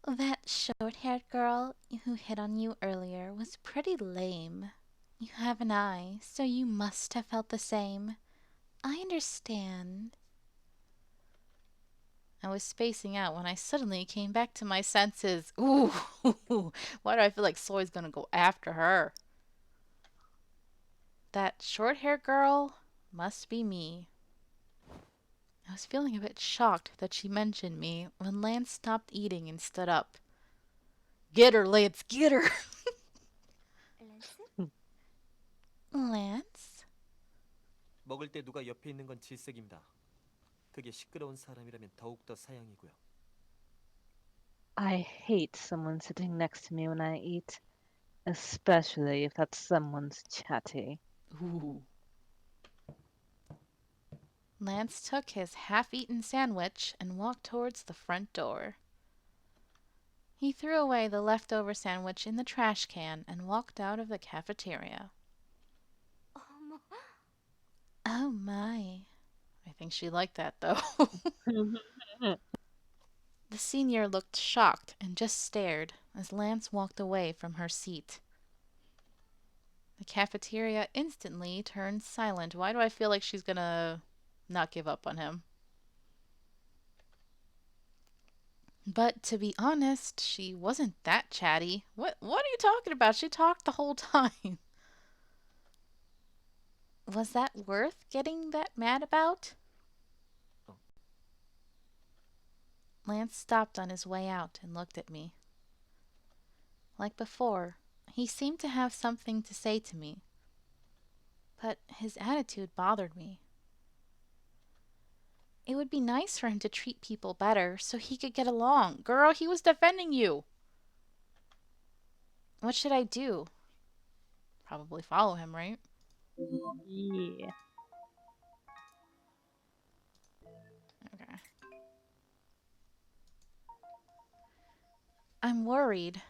That short-haired girl who hit on you earlier was pretty lame. You have an eye, so you must have felt the same. I understand. I was spacing out when I suddenly came back to my senses. Ooh, why do I feel like Soy's gonna go after her? That short-haired girl must be me. I was feeling a bit shocked that she mentioned me when Lance stopped eating and stood up. Get her, Lance, get her! 란스? Lance? 먹을 때 누가 옆에 있는 건 질색입니다. 그게 시끄러운 사람이라면 더욱더 사양이고요. I hate someone sitting next to me when I eat, especially if that someone's chatty. Ooh. Lance took his half-eaten sandwich and walked towards the front door. He threw away the leftover sandwich in the trash can and walked out of the cafeteria. 어머, Oh my. I think she liked that though. The senior looked shocked and just stared as Lance walked away from her seat. The cafeteria instantly turned silent. Why do I feel like she's gonna not give up on him? But to be honest, she wasn't that chatty. What are you talking about? She talked the whole time. Was that worth getting that mad about? Lance stopped on his way out and looked at me. Like before, he seemed to have something to say to me. But his attitude bothered me. It would be nice for him to treat people better so he could get along. Girl, he was defending you. What should I do? Probably follow him, right? Yeah. Okay. I'm worried.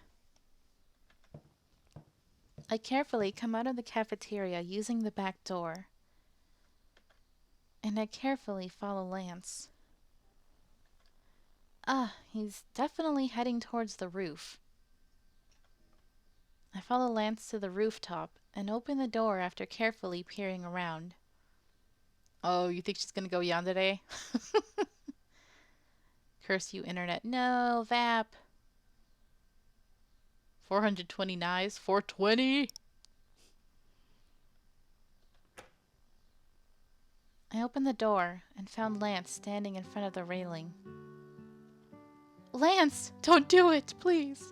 I carefully come out of the cafeteria using the back door. And I carefully follow Lance. He's definitely heading towards the roof. I follow Lance to the rooftop and open the door after carefully peering around. Oh, you think she's gonna go yandere? Curse you, internet. No, Vap. 420 knives. 420? I opened the door and found Lance standing in front of the railing. Lance, don't do it, please.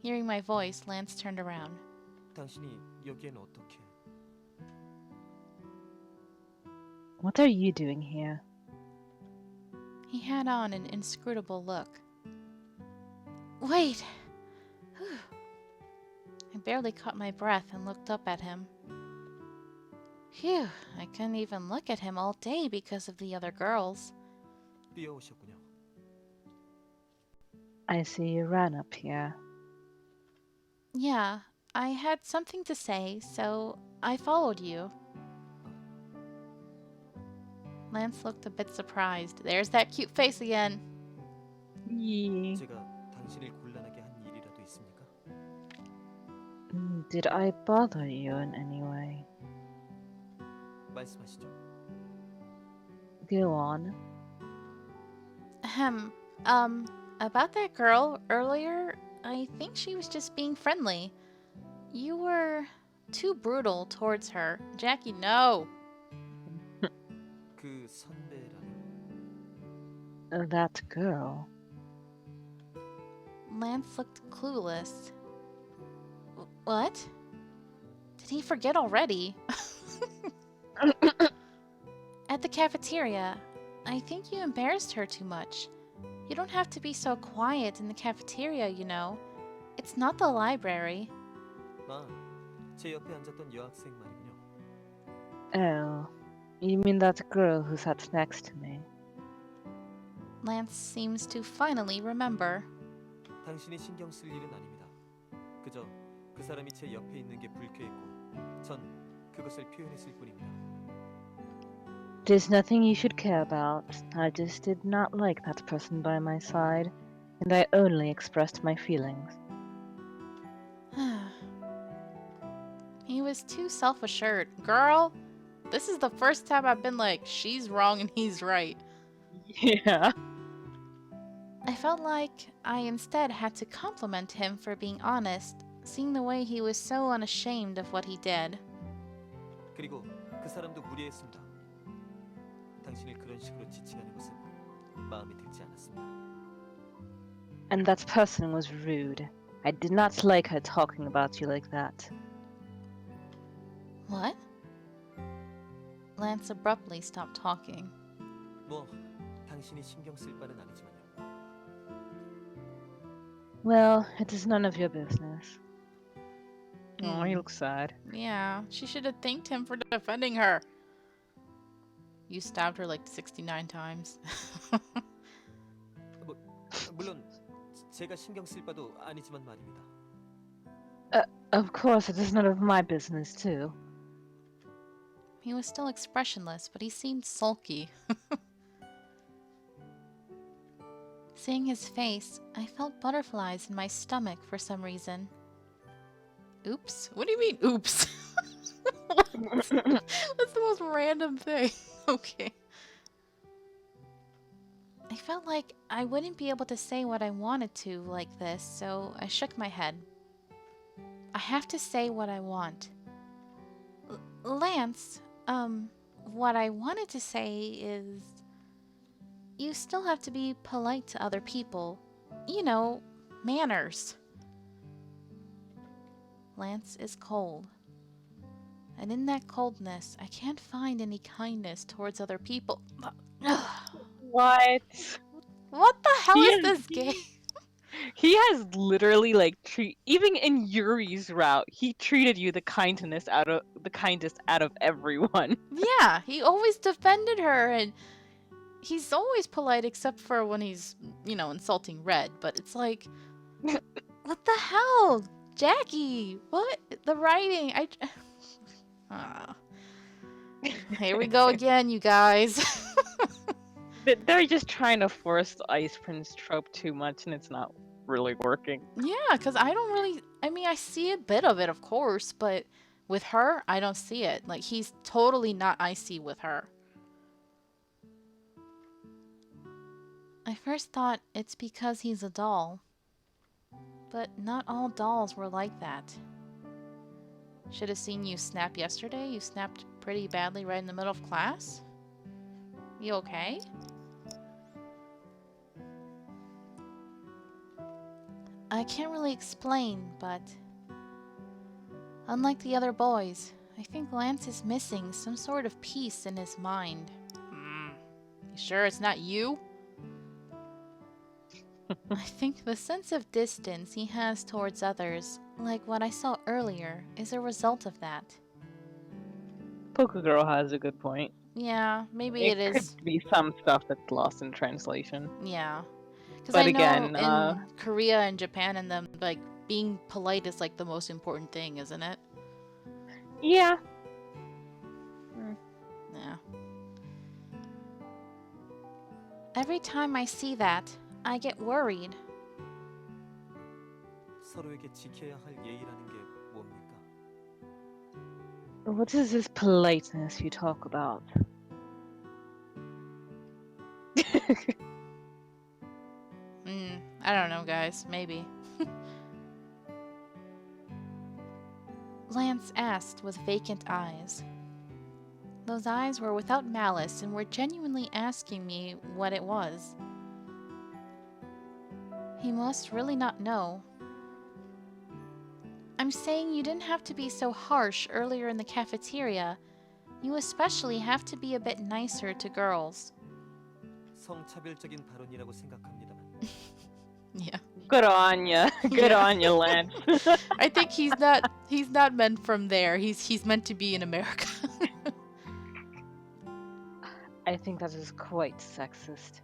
Hearing my voice, Lance turned around. 당신이 여기엔 어떻게? What are you doing here? He had on an inscrutable look. Wait! I barely caught my breath and looked up at him. Phew, I couldn't even look at him all day because of the other girls. 뛰어오셨군요. I see you ran up here. Yeah, I had something to say, so I followed you. Lance looked a bit surprised. There's that cute face again. Yee. 제가 당신을 곤란하게 한 일이라도 있습니까? Did I bother you in any way? 말씀하시죠. Go on. Ahem, about that girl earlier, I think she was just being friendly. You were too brutal towards her. Jackie, no! 그 선배라면 That girl. Lance looked clueless. What? Did he forget already? At the cafeteria, I think you embarrassed her too much. You don't have to be so quiet in the cafeteria, you know. It's not the library. 아, 제 옆에 앉았던 여학생 말이군요. Oh, you mean that girl who sat next to me? Lance seems to finally remember. 당신이 신경 쓸 일은 아닙니다. 그저 그 사람이 제 옆에 있는 게 불쾌했고 전 그것을 표현했을 뿐입니다. There's nothing you should care about. I just did not like that person by my side, and I only expressed my feelings. He was too self-assured. Girl, this is the first time I've been like, she's wrong and he's right. Yeah. I felt like I instead had to compliment him for being honest, seeing the way he was so unashamed of what he did. 그리고 그 사람도 무리했습니다. 당신을 그런 식으로 지칭하는 것은 마음에 들지 않았습니다. And that person was rude. I did not like her talking about you like that. What? Lance abruptly stopped talking. 뭐 당신이 신경 쓸 바는 아니지만요. Well, it is none of your business. Oh, he Hmm. looks sad. Yeah, she should have thanked him for defending her. You stabbed her like 69 times. 물론 제가 신경 쓸 바도 아니지만 말입니다. Of course, it is none of my business, too. He was still expressionless, but he seemed sulky. Seeing his face, I felt butterflies in my stomach for some reason. Oops? What do you mean, oops? What? That's the most random thing. Okay. I felt like I wouldn't be able to say what I wanted to like this, so I shook my head. I have to say what I want. Lance, what I wanted to say is... You still have to be polite to other people. You know, manners. Lance is cold. And in that coldness, I can't find any kindness towards other people. What? What the hell He is is- this game? He has literally even in Yuri's route, he treated you the kindest out of everyone. Yeah, he always defended her, and he's always polite except for when he's, you know, insulting Red. But it's like, what the hell, Jackie? What the writing? Here we go again, you guys. They're just trying to force the Ice Prince trope too much, and it's not really working. Yeah, because I don't really... I mean, I see a bit of it, of course, but with her, I don't see it. Like, he's totally not icy with her. I first thought it's because he's a doll. But not all dolls were like that. Should have seen you snap yesterday. You snapped pretty badly right in the middle of class? You okay? I can't really explain, but unlike the other boys, I think Lance is missing some sort of peace in his mind. You sure it's not you? I think the sense of distance he has towards others, like what I saw earlier, is a result of that. Coco Girl has a good point. Yeah, maybe It it could is. be some stuff that's lost in translation. Yeah. Because But I know again, in Korea and Japan and them, like, being polite is like the most important thing, isn't it? yeah. Yeah. Every time I see that, I get worried. 서로에게 지켜야 할 예의라는 게 뭡니까? What is this politeness you talk about? I don't know, guys. Maybe. Lance asked with vacant eyes. Those eyes were without malice and were genuinely asking me what it was. He must really not know. I'm saying you didn't have to be so harsh earlier in the cafeteria. You especially have to be a bit nicer to girls. 성차별적인 발언이라고 생각합니다만. Yeah. Good on ya. Good Yeah. on ya, Lance. I think he's not meant from there. He's meant to be in America. I think that is quite sexist.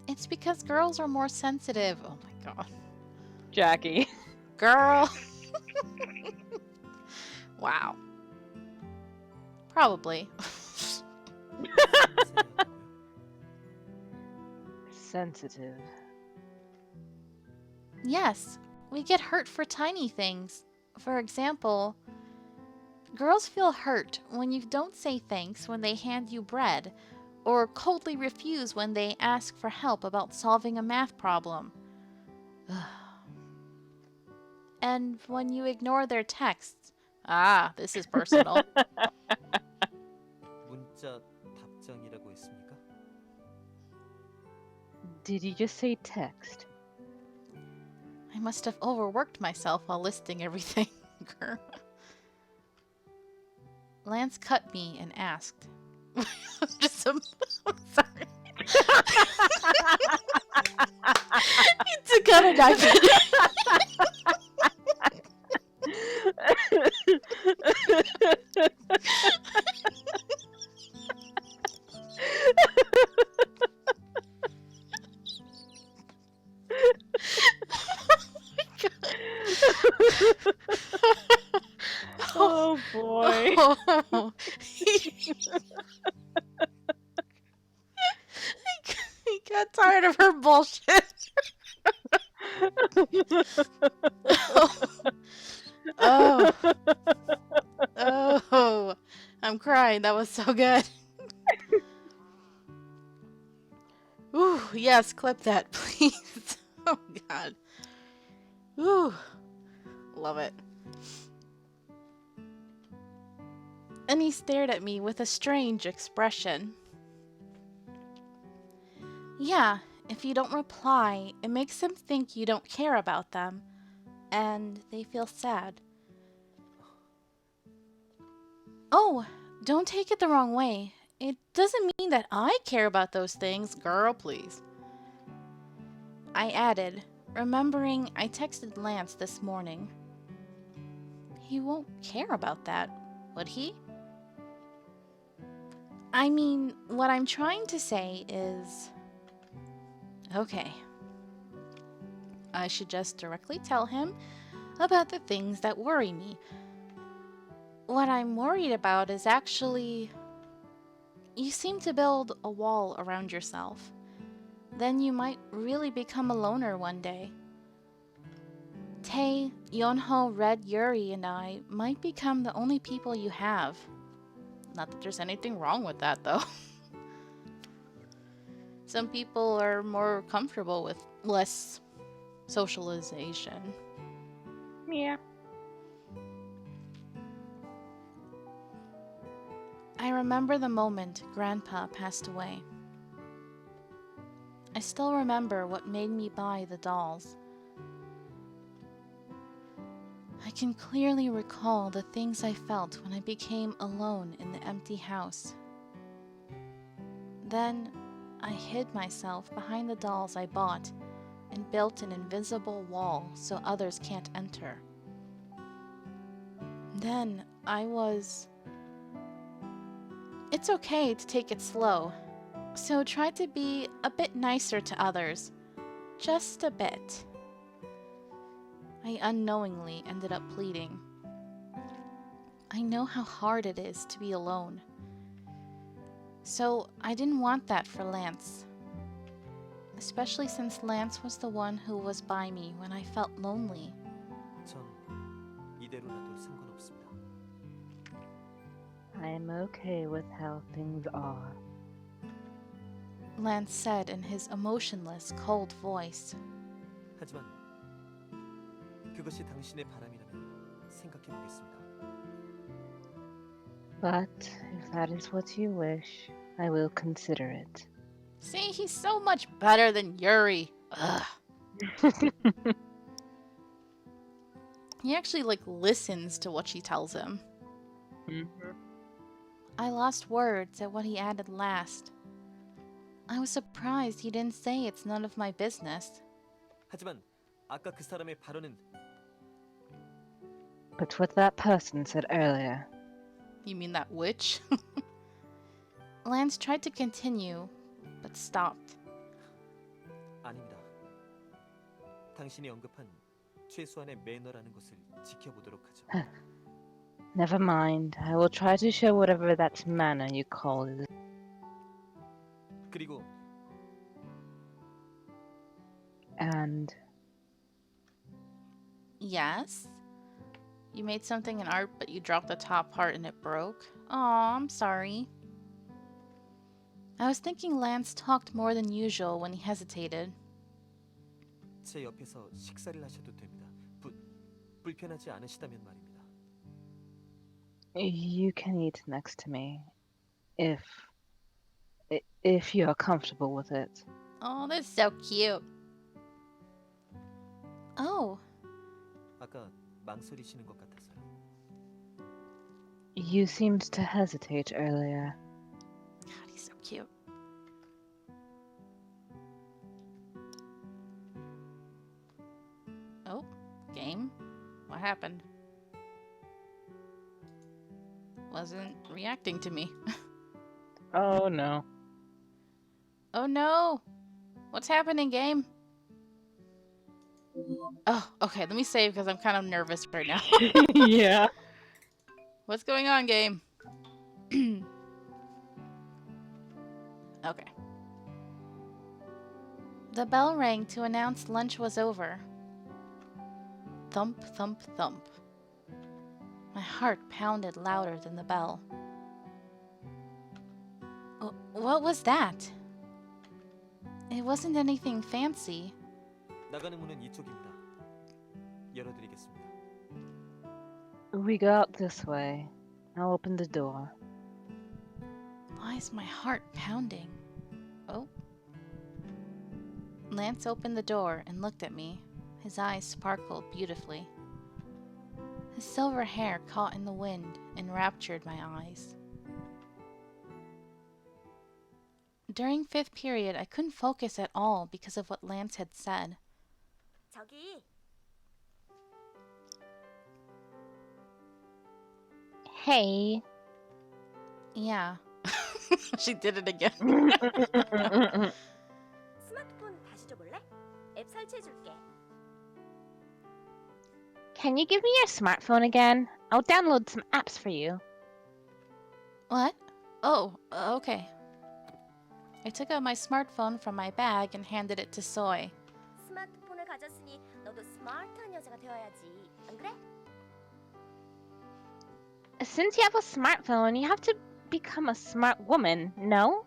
It's because girls are more sensitive. Oh my god. Jackie. Girl. Wow. Probably. Sensitive. Yes, we get hurt for tiny things. For example, girls feel hurt when you don't say thanks when they hand you bread, or coldly refuse when they ask for help about solving a math problem. And when you ignore their texts. Ah, this is personal. 문자 답장이라고 했습니까? Did you just say text? I must have overworked myself while listing everything. Lance cut me and asked. I'm sorry. He took out a knife. Oh boy. Oh. He got tired of her bullshit. Oh. Oh. I'm crying. That was so good. Ooh, yes, clip that, please. Oh, God. Ooh. Love it. And he stared at me with a strange expression. Yeah, if you don't reply, it makes them think you don't care about them, and they feel sad. Oh, don't take it the wrong way. It doesn't mean that I care about those things, girl, please. I added, remembering I texted Lance this morning. He won't care about that, would he? I mean, what I'm trying to say is... Okay. I should just directly tell him about the things that worry me. What I'm worried about is actually... You seem to build a wall around yourself. Then you might really become a loner one day. Tae, Yonho, Red, Yuri, and I might become the only people you have. Not that there's anything wrong with that, though. Some people are more comfortable with less socialization. Yeah. I remember the moment Grandpa passed away. I still remember what made me buy the dolls. I can clearly recall the things I felt when I became alone in the empty house. Then, I hid myself behind the dolls I bought and built an invisible wall so others can't enter. Then, It's okay to take it slow, so try to be a bit nicer to others. Just a bit. I unknowingly ended up pleading. I know how hard it is to be alone. So I didn't want that for Lance. Especially since Lance was the one who was by me when I felt lonely. 전 이대로라도 상관없습니다. I'm okay with how things are. Lance said in his emotionless, cold voice. 하지만 그것이 당신의 바람이라면 생각해 보겠습니다. But if that is what you wish, I will consider it. See, he's so much better than Yuri. Ugh. He actually, listens to what she tells him. I lost words at what he added last. I was surprised he didn't say it's none of my business. 하지만 아까 그 사람의 발언은 But what that person said earlier, You mean that witch? Lance tried to continue, but stopped. 아닙니다. 당신이 언급한 최소한의 매너라는 것을 지켜보도록 하죠. never mind. I will try to show whatever that manner you call it. 그리고 And Yes? You made something in art, but you dropped the top part and it broke? Aw, I'm sorry. I was thinking Lance talked more than usual when he hesitated. 제 옆에서 식사를 하셔도 됩니다. 불편하지 않으시다면 말입니다. you can eat next to me, if you are comfortable with it. Oh, that's so cute. Oh, 아까 망설이시는 것 같아서요. You seemed to hesitate earlier. God, he's so cute. Oh, game? What happened? Wasn't reacting to me. Oh no. Oh no! What's happening, game? Oh, okay, let me save because I'm kind of nervous right now. Yeah. What's going on, game? Okay. The bell rang to announce lunch was over. Thump, thump, thump. My heart pounded louder than the bell. What was that? It wasn't anything fancy. 나가는 문은 이쪽입니다. 열어드리겠습니다. We go out this way. I'll open the door. Why is my heart pounding? Oh. Lance opened the door and looked at me. His eyes sparkled beautifully. His silver hair caught in the wind and raptured my eyes. During fifth period, I couldn't focus at all because of what Lance had said. 저기 Hey. Yeah. She did it again. 스마트폰 다시 줘볼래? 앱 설치해줄게. Can you give me your smartphone again? I'll download some apps for you. What? Oh, okay. I took out my smartphone from my bag and handed it to Soy. 스마트폰을 가졌으니 너도 스마트한 여자가 되어야지. 안 그래? Since you have a smartphone, you have to become a smart woman, no?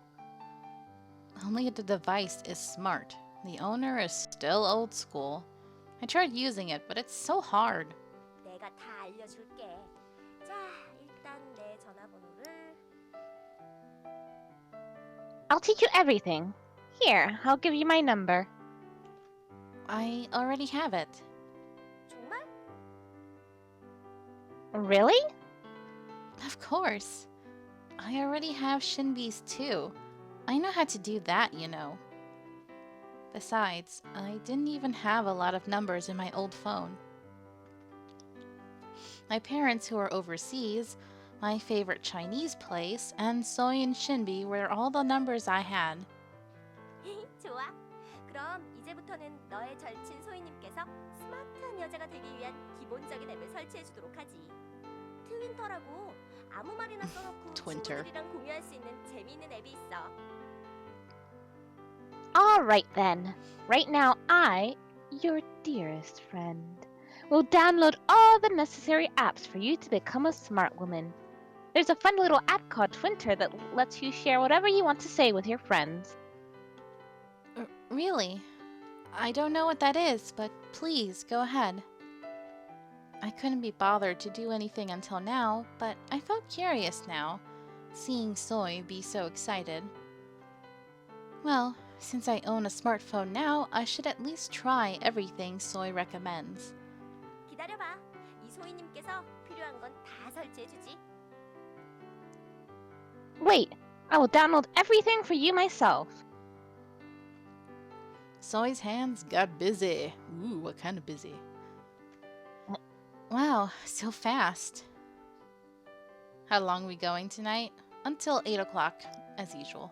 Only the device is smart. The owner is still old school. I tried using it, but it's so hard. 내가 다 알려줄게. 자, 일단 내 전화번호를 I'll teach you everything. Here, I'll give you my number. I already have it. 정말? Really? Of course. I already have Shinbi's too. I know how to do that, you know. Besides, I didn't even have a lot of numbers in my old phone. My parents who are overseas, my favorite Chinese place, and Soy and Shinbi were all the numbers I had. 좋아. 그럼 이제부터는 너의 절친 소희님께서 스마트한 여자가 되기 위한 기본적인 앱을 설치해주도록 하지. 트윈터라고 아무 말이나 써놓고 Twinter. 친구들이랑 공유할 수 있는 재미있는 앱이 있어. Alright then. Right now, I, your dearest friend, will download all the necessary apps for you to become a smart woman. There's a fun little app called Twinter that lets you share whatever you want to say with your friends. Really? I don't know what that is, but please go ahead. I couldn't be bothered to do anything until now, but I felt curious now, seeing Soy be so excited. Well, since I own a smartphone now, I should at least try everything Soy recommends. 기다려봐. 이 소희님께서 필요한 건 다 설치해주지. Wait, I will download everything for you myself. Soy's hands got busy. Ooh, what kind of busy? Wow, so fast. How long are we going tonight? Until 8 o'clock, as usual.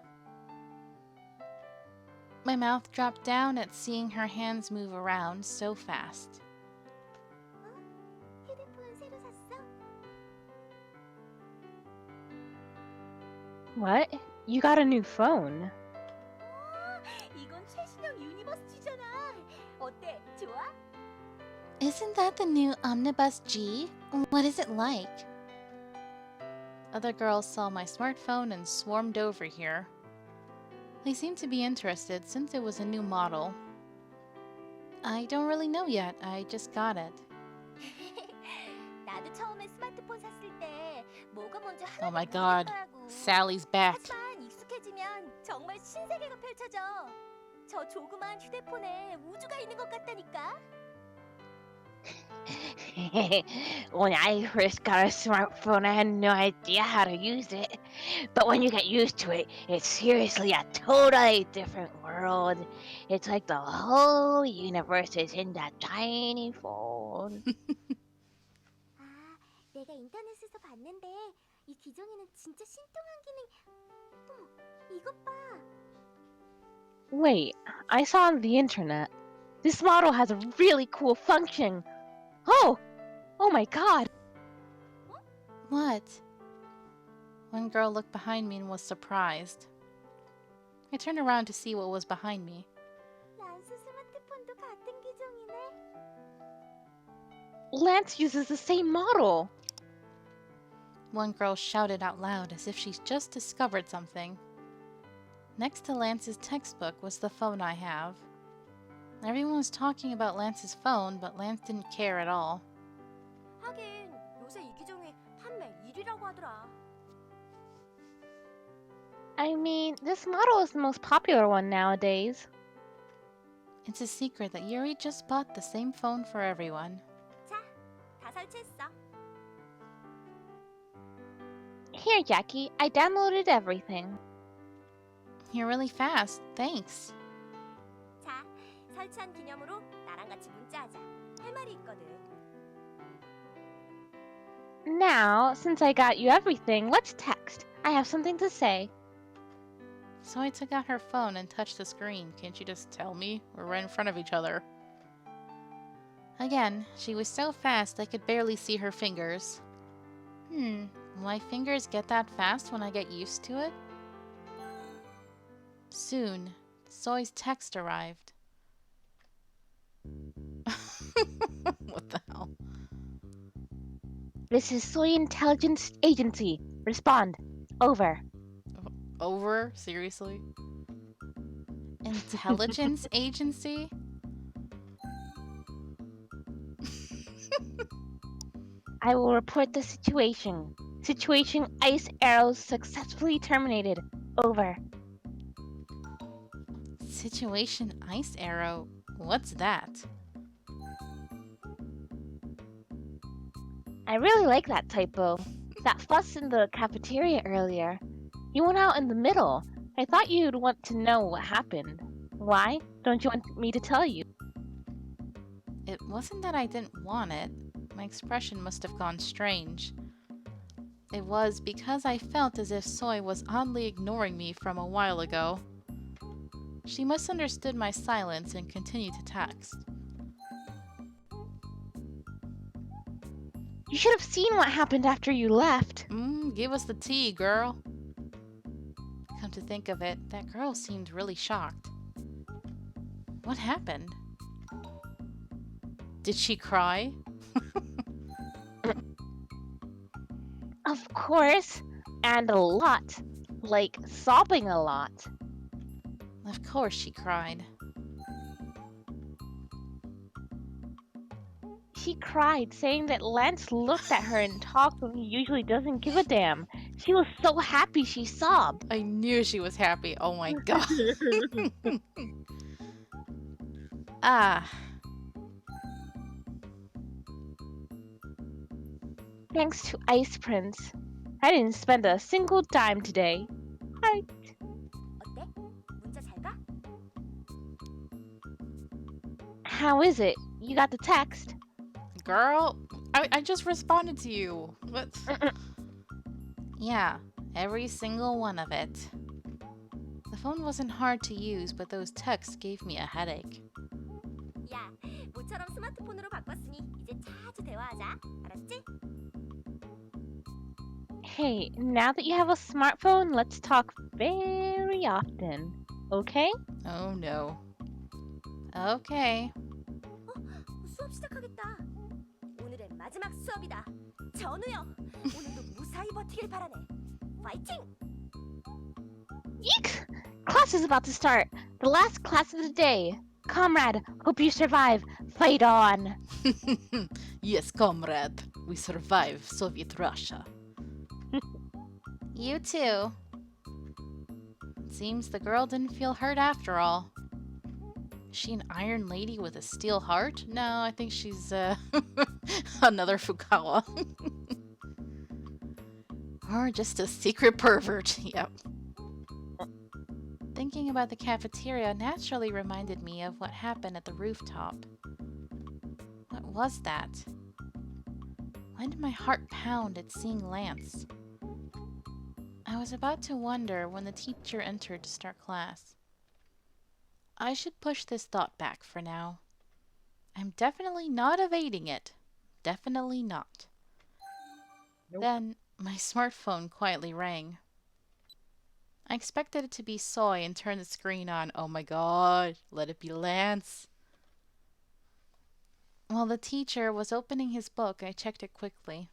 My mouth dropped down at seeing her hands move around so fast. 휴대폰 새로 샀어? What? You got a new phone? 이건 최신형 유니버스지잖아. 어때? 좋아? Isn't that the new Omnibus G? What is it like? Other girls saw my smartphone and swarmed over here. They seemed to be interested since it was a new model. I don't really know yet. I just got it. 나도 처음에 스마트폰 샀을 때 뭐가 먼저 Oh my 하나도 god. 모르겠더라고. Sally's back. 하지만 익숙해지면 정말 신세계가 펼쳐져. 저 조그만 휴대폰에 우주가 있는 것 같다니까. When I first got a smartphone, I had no idea how to use it. But when you get used to it, it's seriously a totally different world. It's like the whole universe is in that tiny phone. 아, 내가 인터넷에서 봤는데 이 기종에는 진짜 신통한 기능. 어머, 이것 봐. Wait, I saw on the internet. This model has a really cool function. Oh! Oh my god! What? One girl looked behind me and was surprised. I turned around to see what was behind me. 란스 스마트폰도 같은 기종이네. Lance uses the same model. One girl shouted out loud as if she just discovered something. Next to Lance's textbook was the phone I have. Everyone was talking about Lance's phone, but Lance didn't care at all. 하긴 요새 이 기종이 판매 1위라고 하더라. I mean, this model is the most popular one nowadays. It's a secret that Yuri just bought the same phone for everyone. 자, 다 설치했어. Here, Jackie, I downloaded everything. You're really fast, thanks. 자, 설치한 기념으로 나랑 같이 문자하자. 할 말이 있거든. Now, since I got you everything, let's text. I have something to say. So I took out her phone and touched the screen. Can't you just tell me? We're right in front of each other. Again, she was so fast I could barely see her fingers. Will my fingers get that fast when I get used to it? Soon, Soy's text arrived. What the hell? This is Soy Intelligence Agency. Respond. Over. Over? Seriously? Intelligence agency? I will report the situation. Situation Ice Arrows successfully terminated. Over. Situation ice arrow? What's that? I really like that typo. That fuss in the cafeteria earlier. You went out in the middle. I thought you'd want to know what happened. Why? Don't you want me to tell you? It wasn't that I didn't want it. My expression must have gone strange. It was because I felt as if Soy was oddly ignoring me from a while ago. She misunderstood my silence and continued to text. You should have seen what happened after you left. Give us the tea, girl. Come to think of it, that girl seemed really shocked. What happened? Did she cry? Of course. And a lot. Like, sobbing a lot. Of course she cried. She cried, saying that Lance looked at her and talked when he usually doesn't give a damn. She was so happy she sobbed. I knew she was happy. Oh my god. Ah. Thanks to Ice Prince. I didn't spend a single dime today. Heart. 어때? 문자 잘 가? How is it? You got the text? Girl, I just responded to you. What? Yeah, every single one of it. The phone wasn't hard to use, but those texts gave me a headache. 야, 모처럼 스마트폰으로 바꿨으니 이제 자주 대화하자. 알았지? Hey, now that you have a smartphone, let's talk very often. Okay? Oh no. Okay. 수업 시작하겠다. 오늘의 마지막 수업이다. 전우여, 오늘도 무사히 버티길 바라네. 파이팅! Eek! Class is about to start. The last class of the day. Comrade, hope you survive. Fight on. Yes, comrade. We survived Soviet Russia. You too. Seems the girl didn't feel hurt after all. Is she an iron lady with a steel heart? No, I think she's another Fukawa. Or just a secret pervert. Yep. Thinking about the cafeteria naturally reminded me of what happened at the rooftop. What was that? Why did my heart pound at seeing Lance? I was about to wonder when the teacher entered to start class. I should push this thought back for now. I'm definitely not evading it. Definitely not. Nope. Then my smartphone quietly rang. I expected it to be Soy and turned the screen on. Oh my god, let it be Lance. While the teacher was opening his book, I checked it quickly.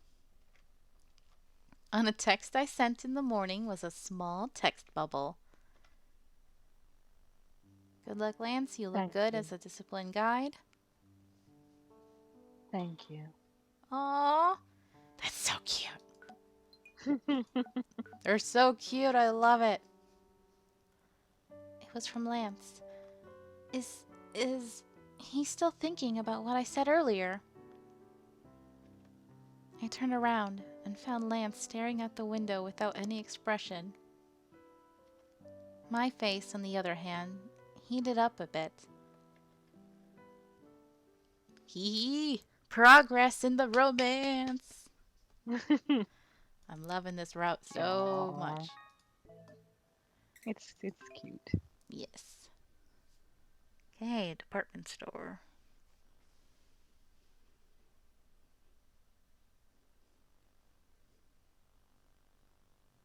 On a text I sent in the morning was a small text bubble. Good luck, Lance. You look Thank good you. as a discipline guide. Thank you. Aww. That's so cute. They're so cute. I love it. It was from Lance. Is he still thinking about what I said earlier? I turned around and found Lance staring out the window without any expression. My face, on the other hand, heated up a bit. Hee, progress in the romance. I'm loving this route so Aw. much. It's cute. Yes. Okay, department store.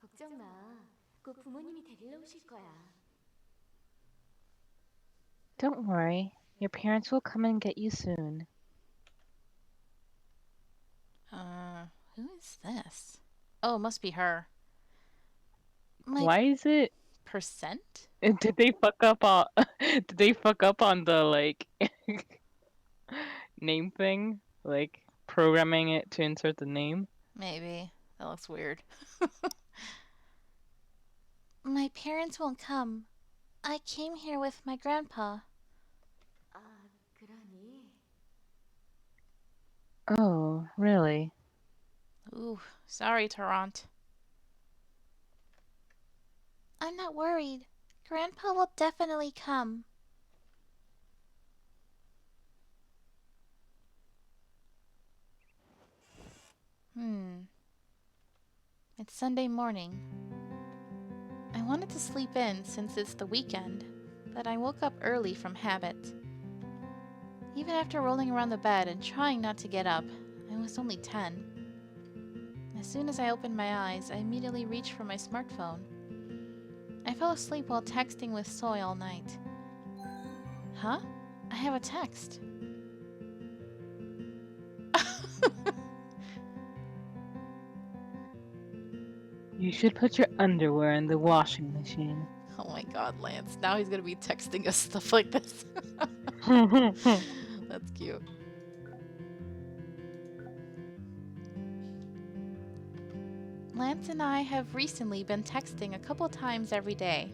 걱정 마. 곧 부모님이 데리러 오실 거야. Don't worry. Your parents will come and get you soon. Who is this? Oh, it must be her. My Why is it? percent? Did they fuck up on? Did they fuck up on the like name thing? Like programming it to insert the name? Maybe. That looks weird. My parents won't come. I came here with my grandpa. 아, 그러니. Oh, really? Ooh, sorry, Tarrant. I'm not worried. Grandpa will definitely come. It's Sunday morning. I wanted to sleep in since it's the weekend, but I woke up early from habit. Even after rolling around the bed and trying not to get up, I was only 10. As soon as I opened my eyes, I immediately reached for my smartphone. I fell asleep while texting with Soy all night. Huh? I have a text. You should put your underwear in the washing machine. Oh my god, Lance. Now he's gonna be texting us stuff like this. That's cute. Lance and I have recently been texting a couple times every day.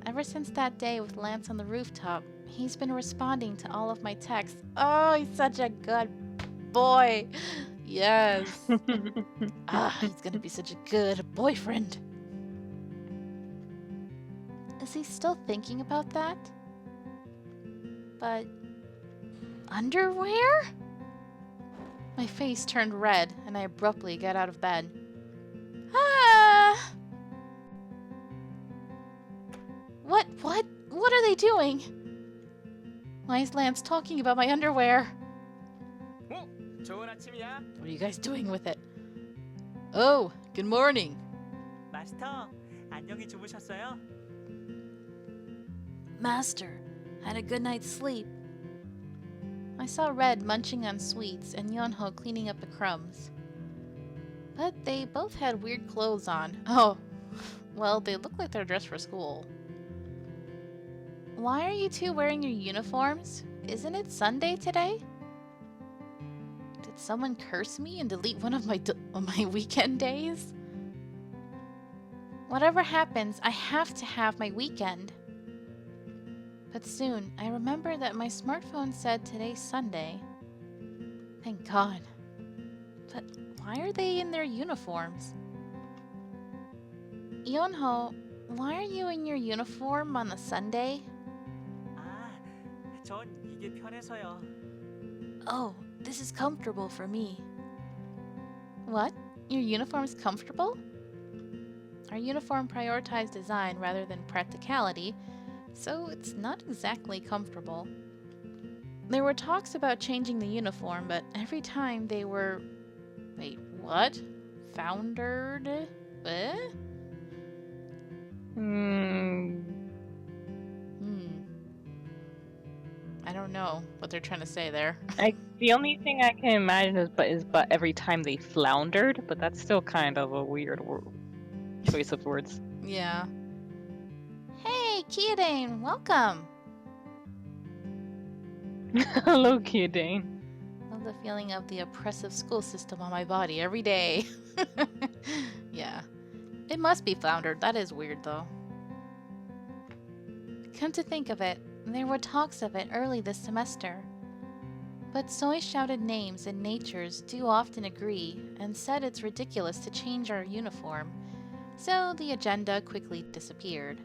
Ever since that day with Lance on the rooftop, he's been responding to all of my texts. Oh, he's such a good boy. Yes. He's gonna be such a good boyfriend. Is he still thinking about that? But underwear? My face turned red and I abruptly got out of bed. Ah! What are they doing? Why is Lance talking about my underwear? 어? 좋은 아침이야. What are you guys doing with it? Oh, good morning. 마스터, 안녕히 주무셨어요? Master, had a good night's sleep. I saw Red munching on sweets and Yonho cleaning up the crumbs. But they both had weird clothes on. Oh, well, they look like they're dressed for school. Why are you two wearing your uniforms? Isn't it Sunday today? Did someone curse me and delete one of my weekend days? Whatever happens, I have to have my weekend. But soon, I remembered that my smartphone said today's Sunday. Thank God. But why are they in their uniforms? Yonho, why are you in your uniform on a Sunday? 아, 전 이게 편해서요. Oh, this is comfortable for me. What? Your uniform's comfortable? Our uniform prioritized design rather than practicality, so it's not exactly comfortable. There were talks about changing the uniform, but every time they were... Wait, what? Foundered? Eh? I don't know what they're trying to say there. The only thing I can imagine is but every time they floundered, but that's still kind of a weird choice of words. Yeah. Hey, Kiadane, welcome! Hello, Kiadane. Love the feeling of the oppressive school system on my body every day. Yeah. It must be floundered. That is weird, though. Come to think of it, there were talks of it early this semester. But Soy shouted names and natures do often agree and said it's ridiculous to change our uniform, so the agenda quickly disappeared.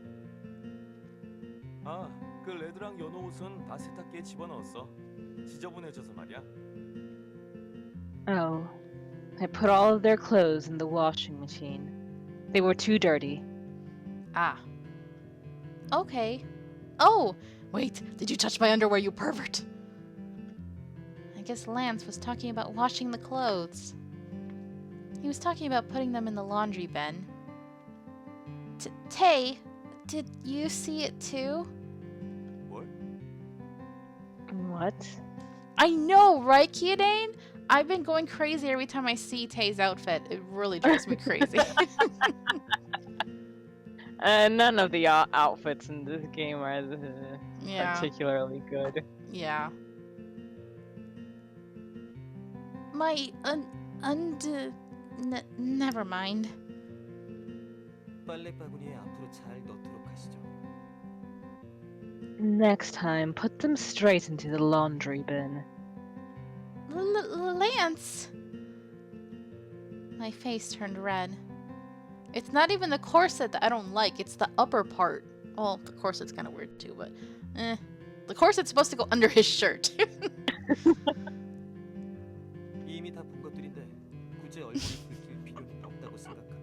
아, 그 레드랑 연호 옷은 다 세탁기에 집어넣었어. 지저분해져서 말이야. Oh, I put all of their clothes in the washing machine. They were too dirty. Ah. Okay. Oh! Wait, did you touch my underwear, you pervert? I guess Lance was talking about washing the clothes. He was talking about putting them in the laundry bin. Tay, did you see it too? 뭘? What? I know, right, Kiadane? I've been going crazy every time I see Tay's outfit. It really drives me crazy. None of the outfits in this game are Yeah. particularly good. Yeah. My never mind. 빨래바구니에 앞으로 잘 넣도록 하시죠. Next time, put them straight into the laundry bin. Lance! My face turned red. It's not even the corset that I don't like, it's the upper part. Well, the corset's kind of weird too, but eh. The corset's supposed to go under his shirt. 이미 다 본 것들인데 굳이 얼굴을 붉힐 필요는 없다고 생각합니다.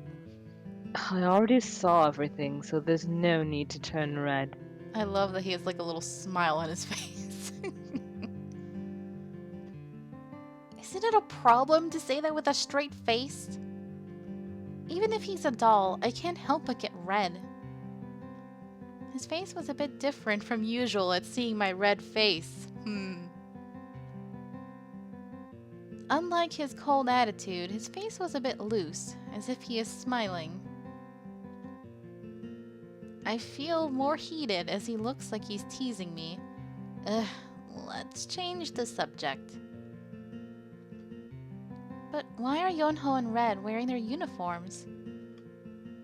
I already saw everything, so there's no need to turn red. I love that he has like a little smile on his face. Isn't it a problem to say that with a straight face? Even if he's a doll, I can't help but get red. His face was a bit different from usual at seeing my red face. Unlike his cold attitude, his face was a bit loose, as if he is smiling. I feel more heated as he looks like he's teasing me. Ugh, let's change the subject. But why are Yonho and Red wearing their uniforms?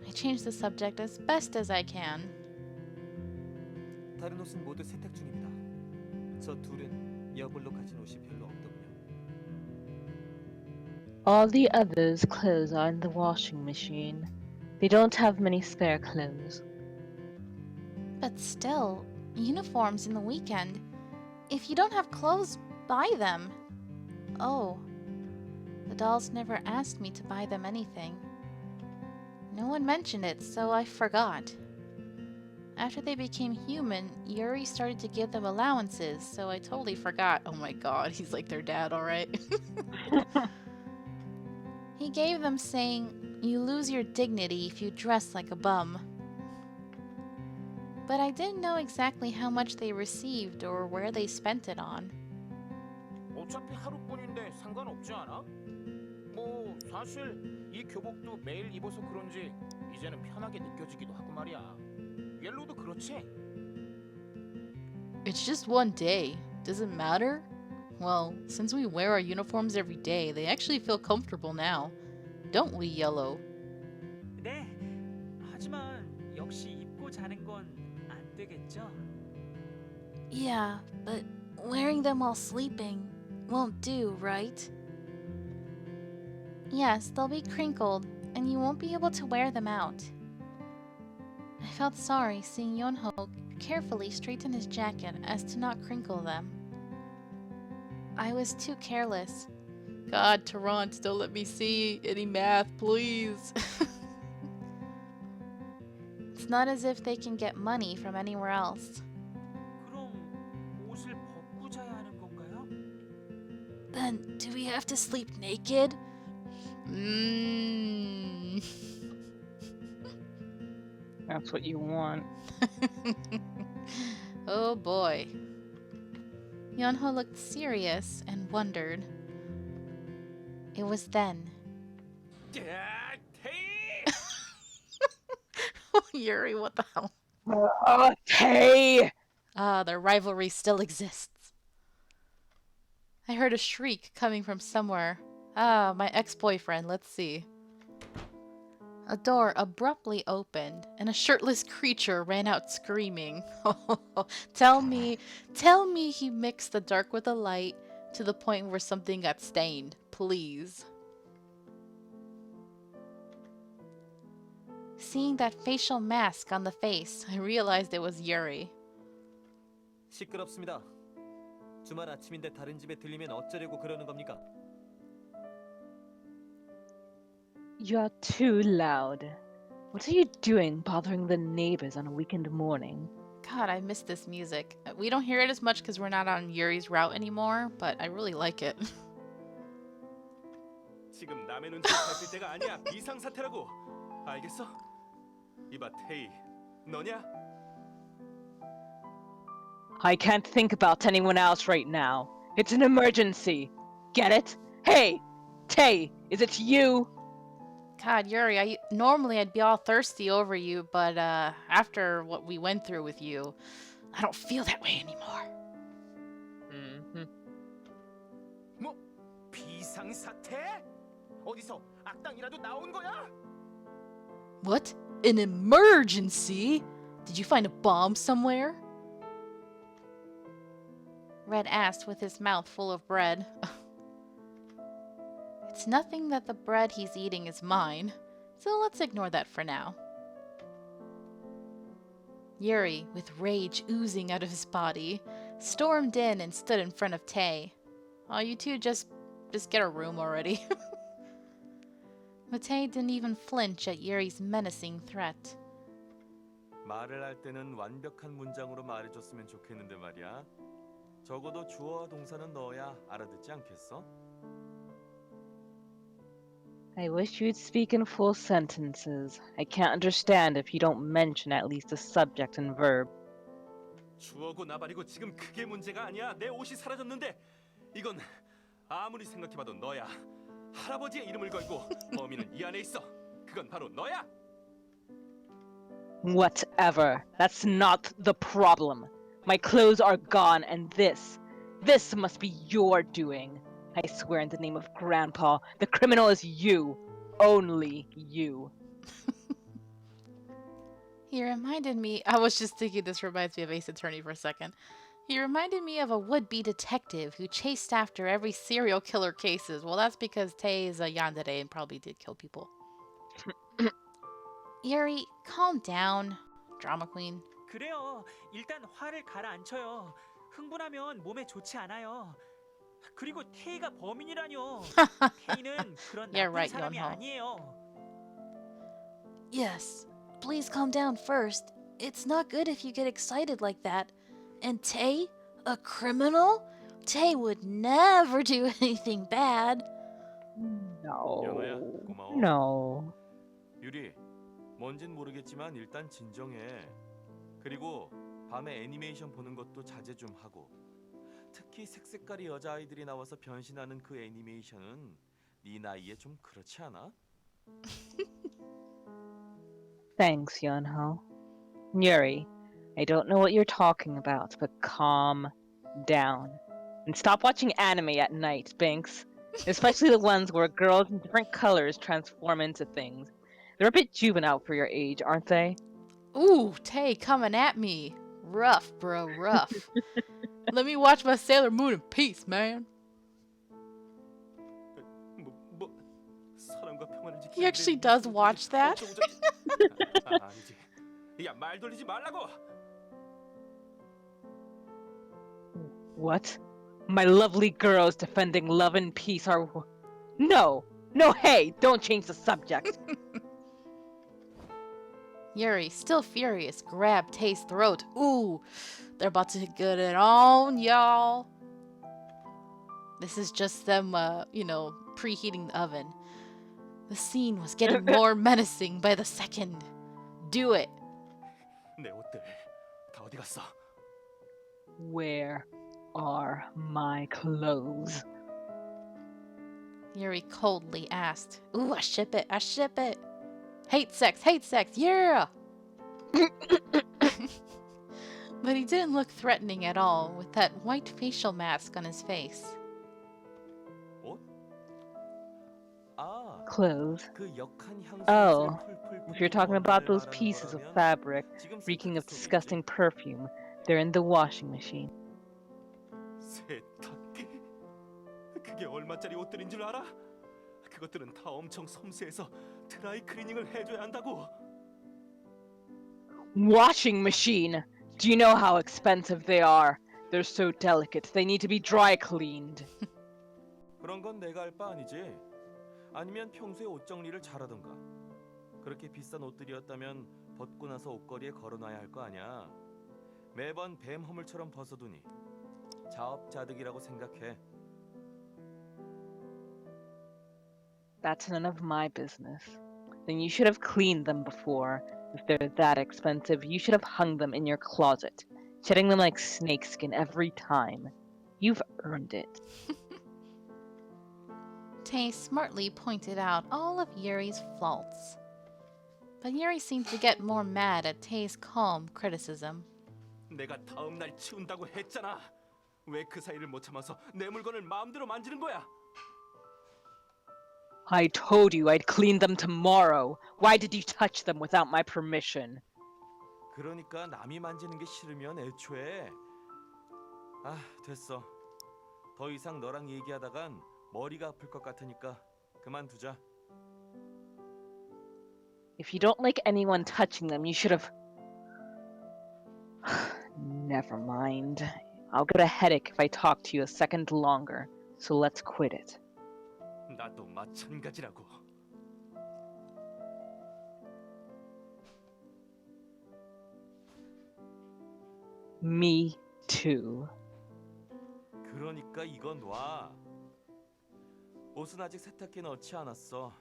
I change the subject as best as I can. 다른 옷은 모두 세탁 중입니다. 저 둘은 여벌로 가진 옷이 별로 없더군요. All the others' clothes are in the washing machine. They don't have many spare clothes. But still, uniforms in the weekend. If you don't have clothes, buy them. Oh, the dolls never asked me to buy them anything. No one mentioned it, so I forgot. After they became human, Yuri started to give them allowances, so I totally forgot. Oh my god, he's like their dad, alright? He gave them saying, "You lose your dignity if you dress like a bum." But I didn't know exactly how much they received or where they spent it on. 어차피 하루뿐인데 상관없지 않아? 뭐 사실 이 교복도 매일 입어서 그런지 이제는 편하게 느껴지기도 하고 말이야. 옐로우도 그렇지? It's just one day. Does it matter? Well, since we wear our uniforms every day, they actually feel comfortable now. Don't we, Yellow? 네. 하지만 역시 입고 자는 건 안 되겠죠? Yeah, but wearing them while sleeping won't do, right? Yes, they'll be crinkled, and you won't be able to wear them out. I felt sorry seeing Yonho carefully straighten his jacket as to not crinkle them. I was too careless. God, Terrance, don't let me see any math, please. It's not as if they can get money from anywhere else. 그럼 옷을 벗고 자야 하는 건가요? Then, do we have to sleep naked? That's what you want. Oh boy. Yonho looked serious and wondered. It was then. Yuri, what the hell? Hey! Ah, their rivalry still exists. I heard a shriek coming from somewhere. Ah, my ex-boyfriend, let's see. A door abruptly opened, and a shirtless creature ran out screaming. Tell me he mixed the dark with the light to the point where something got stained, please. Seeing that facial mask on the face, I realized it was Yuri. 시끄럽습니다. 주말 아침인데 다른 집에 들리면 어쩌려고 그러는 겁니까? You're too loud. What are you doing bothering the neighbors on a weekend morning? God, I miss this music. We don't hear it as much because we're not on Yuri's route anymore, but I really like it. 지금 남의 눈치 살필 때가 아니야. 비상사태라고. 알겠어? 이봐 테이, 너냐? I can't think about anyone else right now. It's an emergency. Get it? Hey! Tay, is it you? God, Yuri, normally I'd be all thirsty over you, but after what we went through with you, I don't feel that way anymore. 뭐 비상사태? 어디서 악당이라도 나온 거야? What? An emergency? Did you find a bomb somewhere? Red asked with his mouth full of bread. It's nothing that the bread he's eating is mine, so let's ignore that for now. Yuri, with rage oozing out of his body, stormed in and stood in front of Tay. Oh, you two just get a room already. But Tay didn't even flinch at Yuri's menacing threat. 말을 할 때는 완벽한 문장으로 말해줬으면 좋겠는데 말이야. 적어도 주어와 동사는 넣어야 알아듣지 않겠어? I wish you'd speak in full sentences. I can't understand if you don't mention at least a subject and verb. 주어고 나발이고 지금 그게 문제가 아니야. 내 옷이 사라졌는데 이건 아무리 생각해봐도 너야. 할아버지의 이름을 걸고 범인은 이 안에 있어. 그건 바로 너야. Whatever. That's not the problem. My clothes are gone and this must be your doing. I swear in the name of Grandpa, the criminal is you. Only you. He reminded me, I was just thinking this reminds me of Ace Attorney for a second. He reminded me of a would-be detective who chased after every serial killer cases. Well, that's because Tay is a yandere and probably did kill people. Yuri, calm down. Drama queen. 그래요. 일단 화를 가라앉혀요. 흥분하면 몸에 좋지 않아요. 그리고 테이가 범인이라뇨. 테이는 그런 Yeah, 나쁜 right, 사람이 Yonho. 아니에요. Yes, please calm down first. It's not good if you get excited like that. And Tay? A criminal? Tay would never do anything bad. 연호야, No. 고마워. No. 유리, 뭔진 모르겠지만 일단 진정해. 그리고 밤에 애니메이션 보는 것도 자제 좀 하고. 특히 색색깔이 여자아이들이 나와서 변신하는 그 애니메이션은 네 나이에 좀 그렇지 않아? Thanks, Yunho. Yuri, I don't know what you're talking about, but calm down. And stop watching anime at night, Binks. Especially the ones where girls in different colors transform into things. They're a bit juvenile for your age, aren't they? Ooh, Tay coming at me. Rough, bro, rough. Let me watch my Sailor Moon in peace, man. 뭐 사랑과 평안을 지키는 He actually does watch that? 아니지. 야, 말 돌리지 말라고. What? My lovely girls defending love and peace are... No! No, hey! Don't change the subject! Yuri, still furious, grabbed Tay's throat. Ooh, they're about to get it on, y'all. This is just them, preheating the oven. The scene was getting more menacing by the second. Do it. 내 옷들 다 어디 갔어? Where are my clothes? Yuri coldly asked. Ooh, I ship it, I ship it. Hate sex, yeah! But he didn't look threatening at all with that white facial mask on his face. 옷? 아, Clothes? 그 역한 향수 Oh, 풀풀 if you're talking about those 말하는 pieces of 거라면 fabric 지금 reeking of 세탁소에 disgusting 있지. perfume, they're in the washing machine. 세탁기? 그게 얼마짜리 옷들인 줄 알아? 그것들은 다 엄청 섬세해서 드라이 클리닝을 해줘야 한다고. Washing machine! Do you know how expensive they are? They're so delicate, they need to be dry cleaned. 그런 건 내가 할 바 아니지. 아니면 평소에 옷 정리를 잘하던가. 그렇게 비싼 옷들이었다면 벗고 나서 옷걸이에 걸어놔야 할 거 아니야. 매번 뱀 허물처럼 벗어두니 자업자득이라고 생각해. That's none of my business. Then you should have cleaned them before. If they're that expensive, you should have hung them in your closet, shedding them like snakeskin every time. You've earned it. Tay smartly pointed out all of Yuri's faults. But Yuri seemed to get more mad at Tay's calm criticism. 내가 다음 날 치운다고 했잖아. 왜 그 사이를 못 참아서 내 물건을 마음대로 만지는 거야? I told you I'd clean them tomorrow. Why did you touch them without my permission? 그러니까 남이 만지는 게 싫으면 애초에 아, 됐어. 더 이상 너랑 얘기하다간 머리가 아플 것 같으니까 그만두자. If you don't like anyone touching them, you should have. Never mind. I'll get a headache if I talk to you a second longer, so let's quit it. 나도 마찬가지라고. Me too. 그러니까 이건 놔. 옷은 아직 세탁기에 넣지 않았어.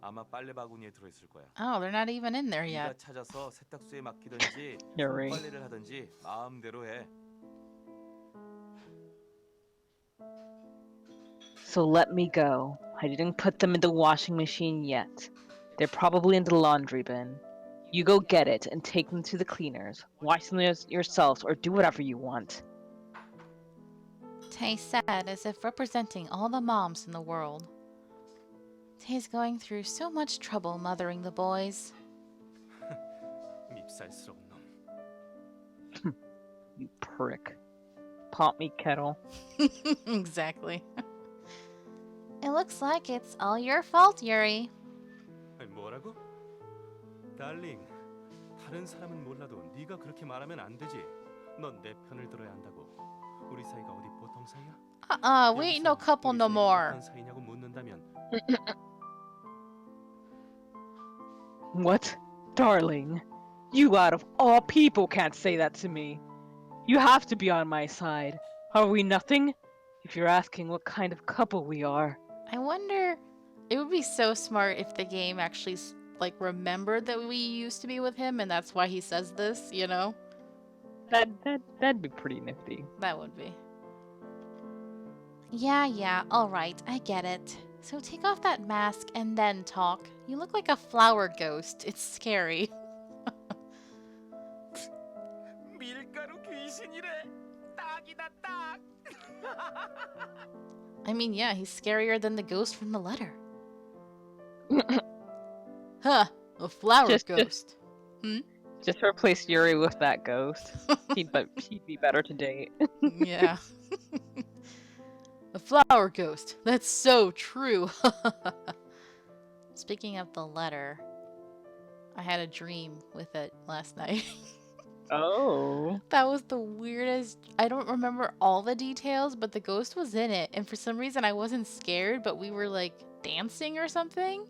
아마 빨래 바구니에 들어있을 거야. Oh, they're not even in there 네가 yet. 찾아서 세탁소에 맡기든지 You're right. 손빨래를 하든지 마음대로 해. So let me go. I didn't put them in the washing machine yet. They're probably in the laundry bin. You go get it and take them to the cleaners. Wash them yourselves or do whatever you want. Tay said as if representing all the moms in the world. Tay's going through so much trouble mothering the boys. 밉살스러운 놈. You prick. Pop me, kettle. Exactly. It looks like it's all your fault, Yuri. 아니, 뭐라고? 달링, 다른 사람은 몰라도 네가 그렇게 말하면 안 되지. 넌 내 편을 들어야 한다고. 우리 사이가 어디 보통 사이야? We ain't no couple no more. 어떤 사이냐고 묻는다면 What? Darling, you out of all people can't say that to me. You have to be on my side. Are we nothing? If you're asking what kind of couple we are. I wonder, it would be so smart if the game actually like remembered that we used to be with him and that's why he says this, you know? That'd be pretty nifty. That would be. Yeah, alright, I get it. So take off that mask and then talk. You look like a flower ghost. It's scary. 밀가루 귀신이래. 딱이다 딱. I mean, yeah, he's scarier than the ghost from the letter. Huh, a flower Just- ghost. Just replace Yuri with that ghost. He'd be better to date. Yeah. A flower ghost. That's so true. Speaking of the letter, I had a dream with it last night. Oh. That was the weirdest. I don't remember all the details, but the ghost was in it. And for some reason, I wasn't scared, but we were like dancing or something.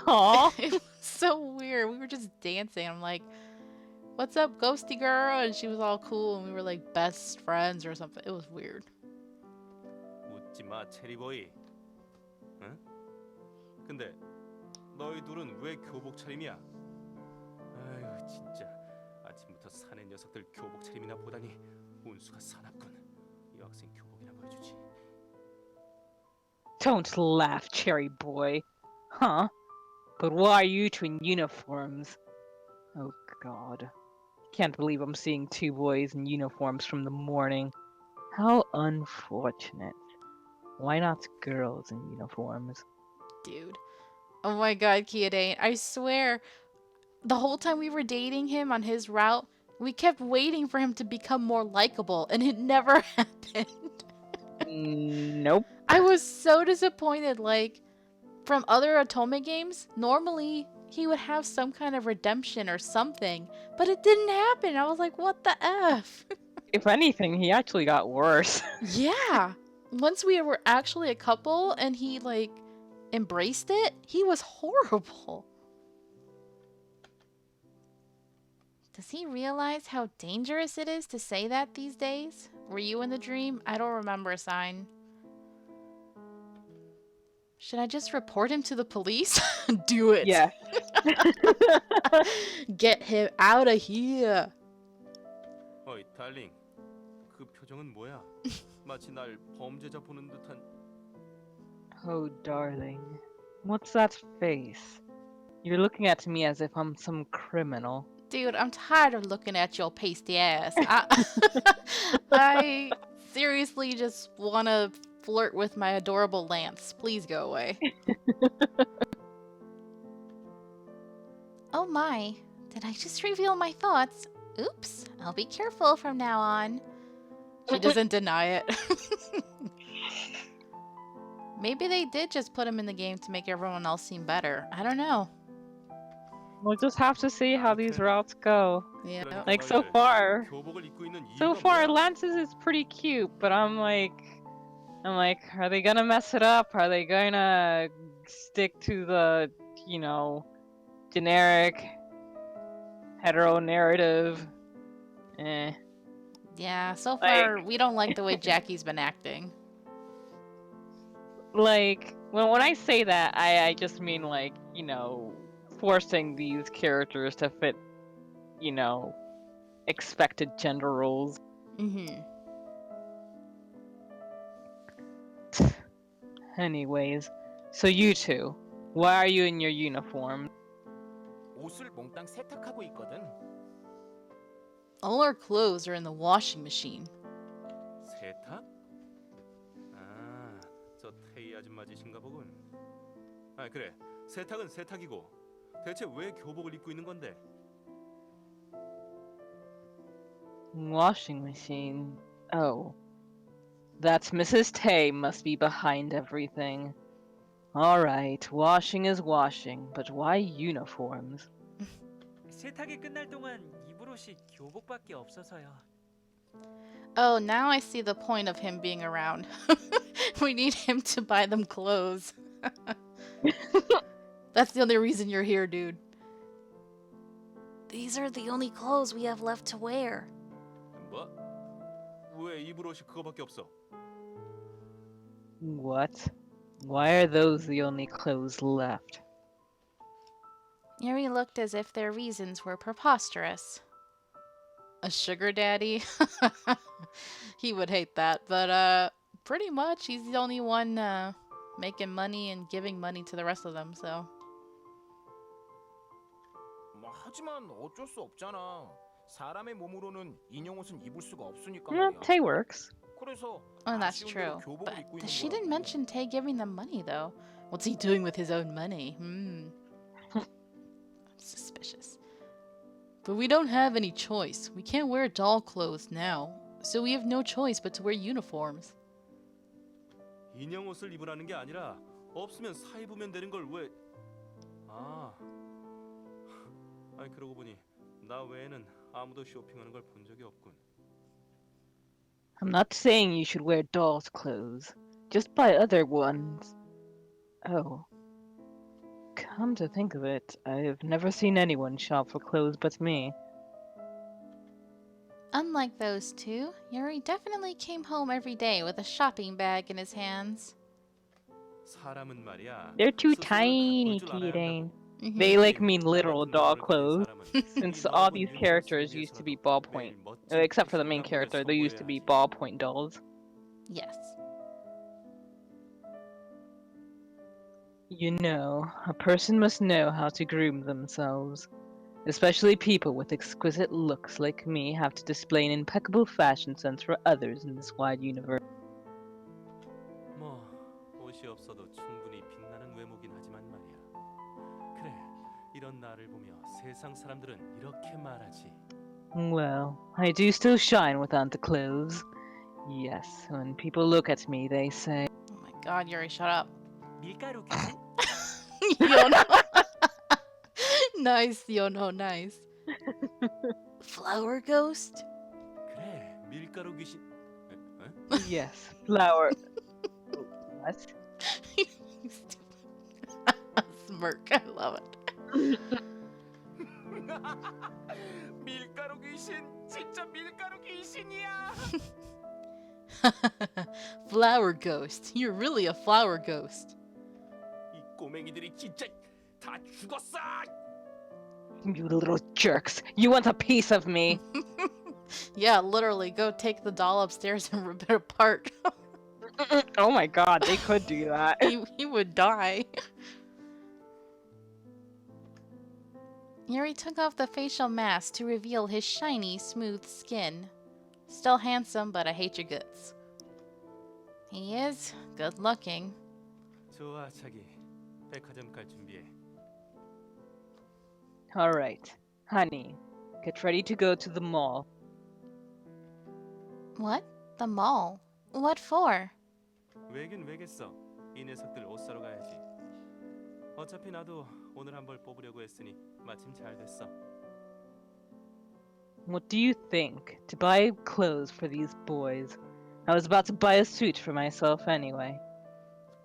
Aw. It was so weird. We were just dancing. I'm like, what's up, ghosty girl? And she was all cool, and we were like best friends or something. It was weird. 웃지 마, 체리보이. 응? 근데 너희 둘은 왜 교복 차림이야? 아유, 진짜 아침부터 사내 녀석들 교복 차림이나 보다니 운수가 사납군. 여학생 교복이나 보여주지. Don't laugh, cherry boy. Huh? But why are you two in uniforms? Oh god. Can't believe I'm seeing two boys in uniforms from the morning. How unfortunate. Why not girls in uniforms? Dude. Oh my god, Kiadane. I swear, the whole time we were dating him on his route, we kept waiting for him to become more likable, and it never happened. Nope. I was so disappointed. Like, from other Otome games, normally he would have some kind of redemption or something, but it didn't happen. I was like, what the F? If anything, he actually got worse. Yeah. Once we were actually a couple and he, like, embraced it, he was horrible. Does he realize how dangerous it is to say that these days? Were you in the dream? I don't remember a sign. Should I just report him to the police? Do it. Yeah. Get him out of here. 어이, 달링. 그 표정은 뭐야? 마치 날 범죄자 보는 듯한. Oh, darling. What's that face? You're looking at me as if I'm some criminal. Dude, I'm tired of looking at your pasty ass. I seriously just want to flirt with my adorable Lance. Please go away. Oh my, did I just reveal my thoughts? Oops, I'll be careful from now on. She doesn't deny it. Maybe they did just put him in the game to make everyone else seem better. I don't know. We'll just have to see how these routes go. Yeah. 그러니까 Like so 너희들 far, 교복을 입고 있는 so 이유가 far 뭐야? Lance's is pretty cute, but I'm like, are they gonna mess it up? Are they gonna stick to the, generic hetero narrative? Eh. Yeah, so Like- far we don't like the way Jackie's been acting. Like, when I say that, I just mean like, forcing these characters to fit, expected gender roles. Mm-hmm. Anyways, so you two, why are you in your uniform? 옷을 몽땅 세탁하고 있거든. All our clothes are in the washing machine. 세탁? 아, 저 테이 아줌마짓인가 보군. 아, 그래. 세탁은 세탁이고. 대체 왜 교복을 입고 있는 건데? Washing machine. Oh. That's Mrs. Tay must be behind everything. Alright, washing is washing, but why uniforms? 세탁이 끝날 동안 입을 옷이 교복밖에 없어서요. Oh, now I see the point of him being around. We need him to buy them clothes. That's the only reason you're here, dude. These are the only clothes we have left to wear. 뭐? 왜 입을 옷이 그거밖에 없어? What? Why are those the only clothes left? Yuri looked as if their reasons were preposterous. A sugar daddy? He would hate that, but pretty much he's the only one making money and giving money to the rest of them, so. 뭐, 하지만 어쩔 수 없잖아. 사람의 몸으로는 인형 옷은 입을 수가 없으니까 Yeah, 말이야. Tay works. 그래서 Oh, that's 아쉬운 대로 true. 교복을 But 입고 있는 she didn't 거라고. mention Tay giving them money, though. What's he doing with his own money? Suspicious. But we don't have any choice. We can't wear doll clothes now. So we have no choice but to wear uniforms. 인형 옷을 입으라는 게 아니라 없으면 사 입으면 되는 걸 왜? 아, 아니 그러고 보니 나 외에는 아무도 쇼핑하는 걸 본 적이 없군. I'm not saying you should wear doll's clothes. Just buy other ones. Oh. Come to think of it, I've never seen anyone shop for clothes but me. Unlike those two, Yuri definitely came home every day with a shopping bag in his hands. 사람은 말이야. They're too 스스로를 tiny, 가꿀 줄 알아야 Kidding. 한다고. They Mhm. like mean 나 literal 같은 doll 너를 가진 clothes. 사람은 Since 이미 all 넓은 these 유니버스 characters used to be 세계에서라도 ballpoint, 매일 멋진 except for the main 패션 character, 가구를 they used to be 선보여야지. ballpoint dolls. Yes. You know, a person must know how to groom themselves. Especially people with exquisite looks like me have to display an impeccable fashion sense for others in this wide universe. 뭐 옷이 없어도 충분히 빛나는 외모긴 하지만 말이야. 그래, 이런 나를 보며 세상 사람들은 이렇게 말하지. Well, I do still shine without the clothes. Yes, when people look at me, they say, Oh my god, Yuri, shut up. 밀가루 교복? Yono. Nice, Yono, nice. Flower ghost? 그래, 밀가루 귀신. 에? yes, flower. What? Smirk, I love it. 밀가루 귀신, 진짜 밀가루 귀신이야. Flower ghost. You're really a flower ghost. 이 꼬맹이들이 진짜 다 죽었어. You little jerks! You want a piece of me! Yeah, literally, go take the doll upstairs and rip it apart. Oh my god, they could do that. he would die. Yuri took off the facial mask to reveal his shiny, smooth skin. Still handsome, but I hate your guts. He is good looking. 좋아, 자기. 백화점 갈 준비해. Alright, honey, get ready to go to the mall. What? the mall. What for? 왜긴 왜겠어. 이 녀석들 옷 사러 가야지. 어차피 나도 오늘 한 벌 뽑으려고 했으니 마침 잘 됐어. What do you think? To buy clothes for these boys. I was about to buy a suit for myself anyway.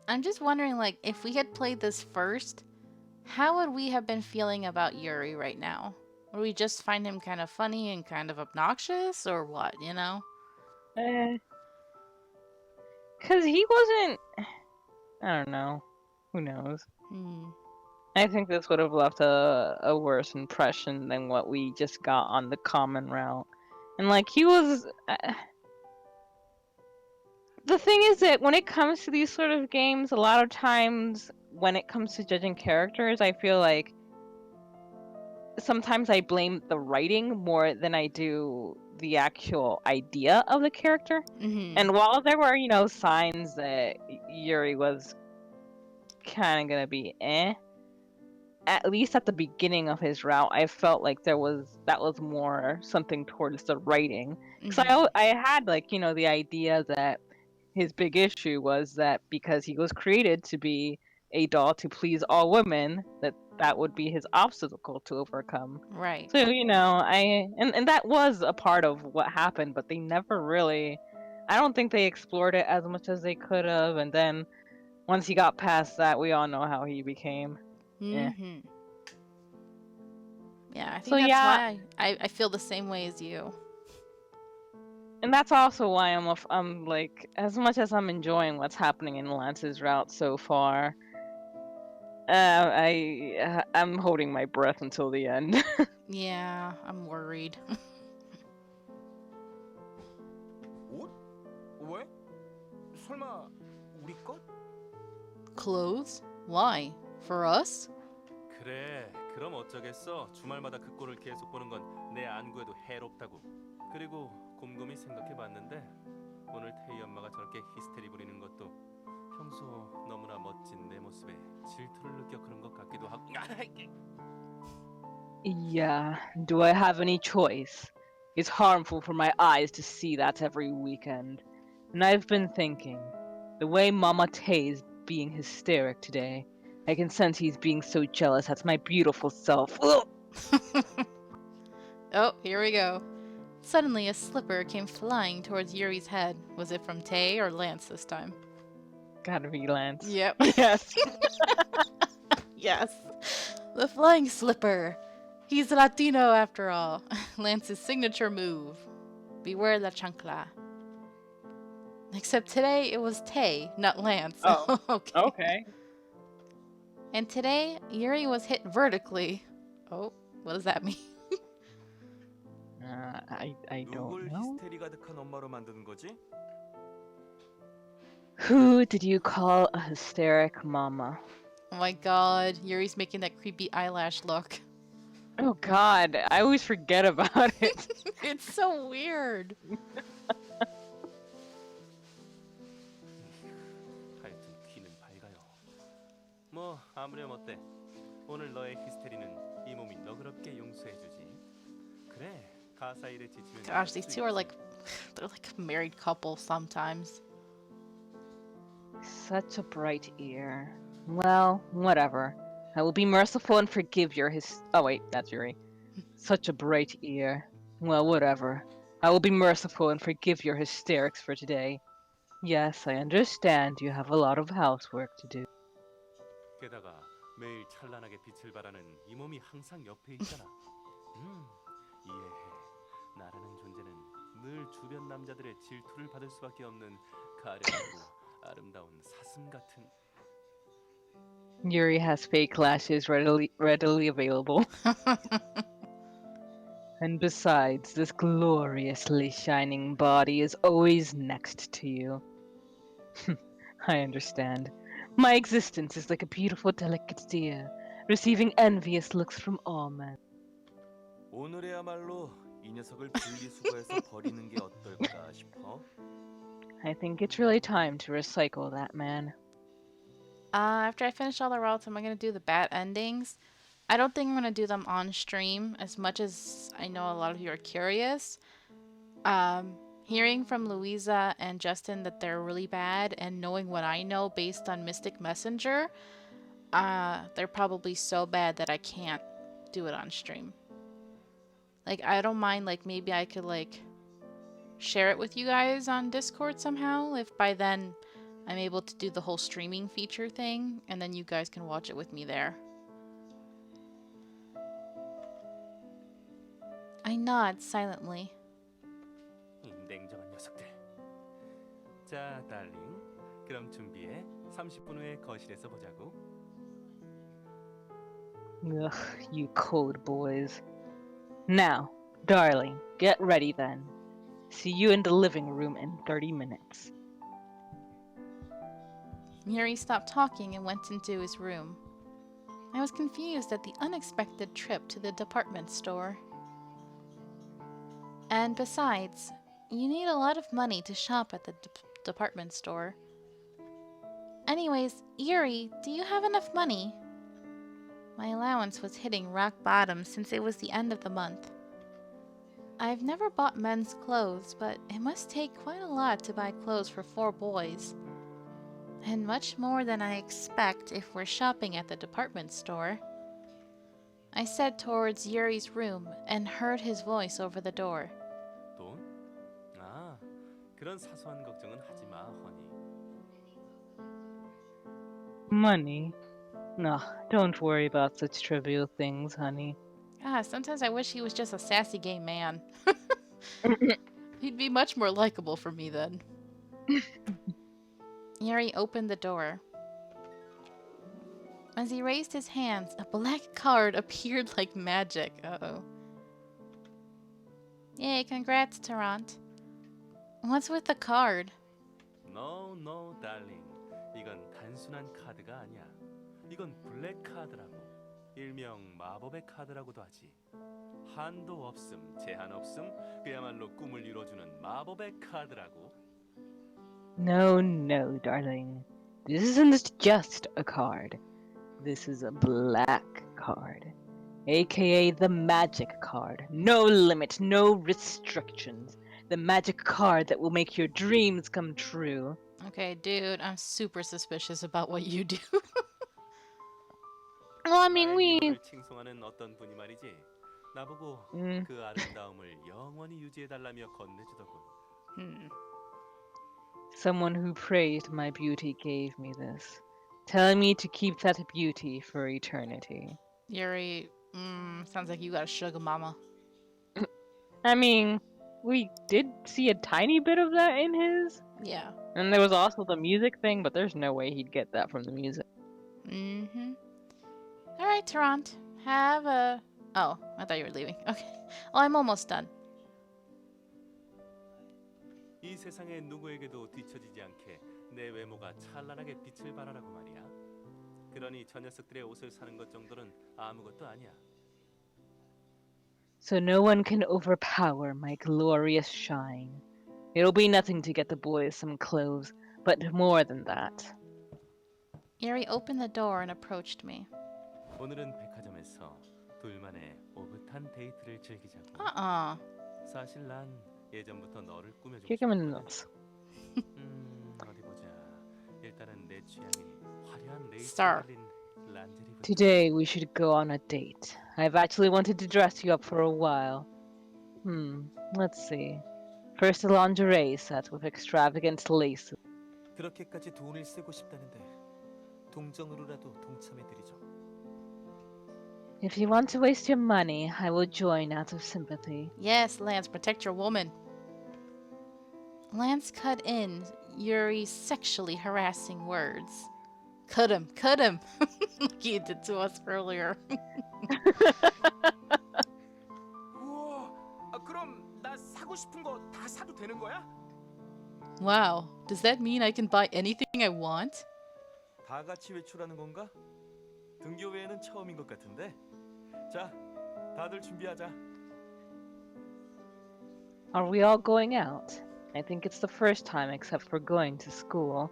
I'm just wondering, like, if we had played this first, how would we have been feeling about Yuri right now? Would we just find him kind of funny and kind of obnoxious, or what, you know? Cause he wasn't. I don't know. Who knows? Hmm. I think this would have left a worse impression than what we just got on the common route. And like he was. The thing is that when it comes to these sort of games, a lot of times when it comes to judging characters, I feel like sometimes I blame the writing more than I do the actual idea of the character. Mm-hmm. And while there were, signs that Yuri was kind of gonna be at least at the beginning of his route, I felt like that was more something towards the writing. Because I had the idea that his big issue was that because he was created to be a doll to please all women, that would be his obstacle to overcome. Right. So and that was a part of what happened, but they never really. I don't think they explored it as much as they could have. And then once he got past that, we all know how he became. Mm-hmm. Yeah, I think So that's yeah, why I feel the same way as you. and that's also why I'm like, as much as I'm enjoying what's happening in Lance's route so far, I'm holding my breath until the end. Yeah, I'm worried. 옷? 왜? 설마 우리 것? Clothes? Why? For us? 그래, 그럼 어쩌겠어. 주말마다 그 꼴을 계속 보는 건 내 안구에도 해롭다고. 그리고 곰곰이 생각해봤는데 오늘 태희 엄마가 저렇게 히스테리 부리는 것도 평소 너무나 멋진 내 모습에 질투를 느껴 그런 것 같기도 하고. Yeah, do I have any choice? It's harmful for my eyes to see that every weekend. And I've been thinking, the way Mama Tay's being hysteric today, I can sense he's being so jealous at my beautiful self. Ugh! Oh, here we go. Suddenly, a slipper came flying towards Yuri's head. Was it from Tay or Lance this time? Gotta be Lance. Yep. Yes. Yes. The flying slipper. He's Latino after all. Lance's signature move. Beware la chancla. Except today it was Tay, not Lance. Oh. Okay. Okay. And today, Yuri was hit vertically. Oh, what does that mean? I don't 누굴 know. 히스테리 가득한 엄마로 만드는 거지? Who did you call a hysteric mama? Oh my god, Yuri's making that creepy eyelash look. Oh god, I always forget about it. It's so weird. 하여튼 귀는 밝아요. 뭐 아무렴 어때? 오늘 너의 히스테리는 이 몸이 너그럽게 용서해주지. 그래, 가사 일에 지치면. Gosh, these two are like, they're like a married couple sometimes. Such a bright ear. Well, whatever. I will be merciful and forgive your Oh wait, that's Yuri. Such a bright ear. Well, whatever. I will be merciful and forgive your hysterics for today. Yes, I understand you have a lot of housework to do. 게다가 매일 찬란하게 빛을 발하는 이 몸이 항상 옆에 있잖아. 이해해. 나라는 존재는 늘 주변 남자들의 질투를 받을 수밖에 없는 가련하고 아름다운 사슴 같은. Yuri has fake lashes readily available. And besides, this gloriously shining body is always next to you. I understand. My existence is like a beautiful delicatessen, receiving envious looks from all men. 오늘에야말로 이 녀석을 분리수거해서 버리는 게 어떨까 싶어. I think it's really time to recycle that man. After I finish all the routes, am I going to do the bad endings? I don't think I'm going to do them on stream as much as I know a lot of you are curious. Hearing from Louisa and Justin that they're really bad and knowing what I know based on Mystic Messenger, they're probably so bad that I can't do it on stream. Like, I don't mind, like, maybe I could, like, share it with you guys on Discord somehow, if by then I'm able to do the whole streaming feature thing, and then you guys can watch it with me there. I nod silently. 이 냉정한 녀석들. 자, 달링. 그럼 준비해. 30분 후에 거실에서 보자고. Ugh, you cold boys. Now, darling, get ready then. See you in the living room in 30 minutes. Yuri stopped talking and went into his room. I was confused at the unexpected trip to the department store. And besides, you need a lot of money to shop at the department store. Anyways, Yuri, do you have enough money? My allowance was hitting rock bottom since it was the end of the month. I've never bought men's clothes, but it must take quite a lot to buy clothes for 4 boys. And much more than I expect if we're shopping at the department store. I said towards Yuri's room and heard his voice over the door. 돈? 아, 그런 사소한 걱정은 하지 마, 허니. Money? No, don't worry about such trivial things, honey. Sometimes I wish he was just a sassy gay man. He'd be much more likable for me then. Yuri opened the door. As he raised his hands, a black card appeared like magic. Uh-oh. Yay, congrats, Tarrant. What's with the card? No, no, darling. 이건 단순한 카드가 아니야. 이건 블랙 카드라고. 일명 마법의 카드라고도 하지. 한도 없음, 제한 없음, 그야말로 꿈을 이뤄주는 마법의 카드라고. No, no, darling. This isn't just a card. This is a black card. AKA the magic card. No limit, no restrictions. The magic card that will make your dreams come true. Okay, dude, I'm super suspicious about what you do. Well, I mean, 나의 we... 미모를 칭송하는 어떤 분이 말이지. 나보고 Mm. 그 아름다움을 영원히 유지해달라며 건네주더군. Someone who praised my beauty gave me this, telling me to keep that beauty for eternity. Yuri, sounds like you got a sugar mama. I mean, we did see a tiny bit of that in his. Yeah. And there was also the music thing, but there's no way he'd get that from the music. Mm-hmm. Alright, Tarrant. Have a... Oh, I thought you were leaving. Okay. Well, I'm almost done. 이 세상의 누구에게도 뒤처지지 않게 내 외모가 찬란하게 빛을 발하라고 말이야. 그러니 저 녀석들의 옷을 사는 것 정도는 아무것도 아니야. So no one can overpower my glorious shine. It'll be nothing to get the boys some clothes, but more than that. Yuri opened the door and approached me. 오늘은 백화점에서 둘만의 오붓한 데이트를 즐기자고. 사실 난 예전부터 너를 꾸며주고 Kick him in the 싶었거든. nuts. 어디 보자. 일단은 내 취향인 화려한 레이스 Sir. 달린 란제리부터. Today we should go on a date. I've actually wanted to dress you up for a while. Let's see. First a lingerie set with extravagant laces. 그렇게까지 돈을 쓰고 싶다는데 동정으로라도 동참해드리죠. If you want to waste your money, I will join out of sympathy. Yes, Lance, protect your woman. Lance cut in Yuri's sexually harassing words. Cut him, like he did to us earlier. 우와, 그럼 나 사고 싶은 거 다 사도 되는 거야? Wow, does that mean I can buy anything I want? 다 같이 외출하는 건가? 등교 외에는 처음인 것 같은데. 자, 다들 준비하자. Are we all going out? I think it's the first time except for going to school.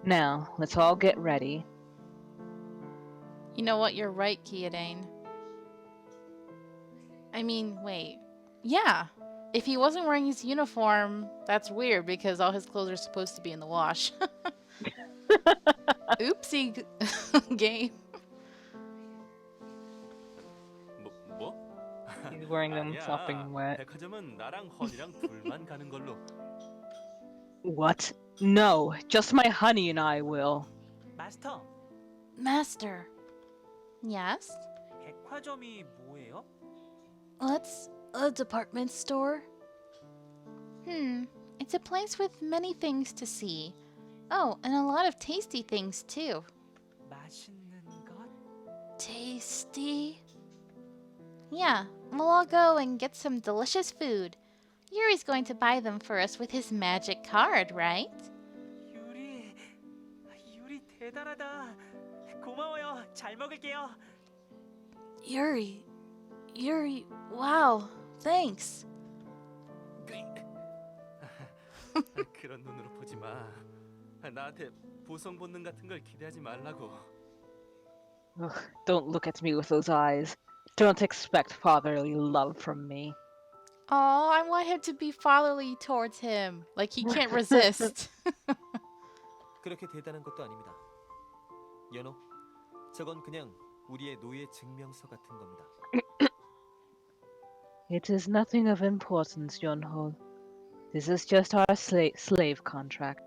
Now, let's all get ready. You know what? You're right, Kiadane. I mean, wait. Yeah, If he wasn't wearing his uniform, that's weird because all his clothes are supposed to be in the wash. Oopsie game. 뭐? He's wearing them 아니야. sopping wet. 백화점은 나랑 허니랑 둘만 가는 걸로. What? No, just my honey and I will. 마스터, Master. Yes? 백화점이 뭐예요? What's a department store? It's a place with many things to see. Oh, and a lot of tasty things too. 맛있는 것? Tasty? Yeah, we'll all go and get some delicious food. Yuri's going to buy them for us with his magic card, right? 유리, 유리 대단하다. 고마워요. 잘 먹을게요. Yuri, wow, thanks. 그런 눈으로 보지 마. 나한테 보성 본능 같은 걸 기대하지 말라고. Ugh, don't look at me with those eyes. Don't expect fatherly love from me. Oh, I want him to be fatherly towards him. Like he can't resist. 그렇게 대단한 것도 아닙니다. 연호, 저건 그냥 우리의 노예 증명서 같은 겁니다. It is nothing of importance, Yonho. This is just our slave contract.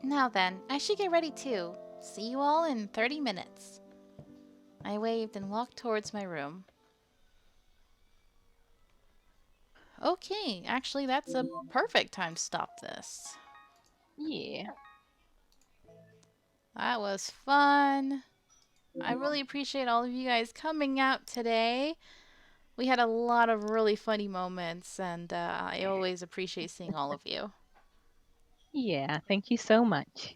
Now then, I should get ready too. See you all in 30 minutes. I waved and walked towards my room. Okay, actually that's a perfect time to stop this. Yeah. That was fun. I really appreciate all of you guys coming out today. We had a lot of really funny moments, and I always appreciate seeing all of you. Yeah, thank you so much.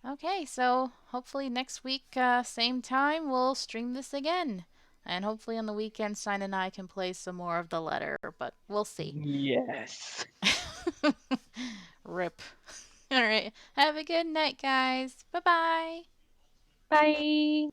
Okay, so hopefully next week, same time, we'll stream this again. And hopefully on the weekend, Stein and I can play some more of the letter, but we'll see. Yes. Rip. Alright, have a good night, guys. Bye-bye. Bye.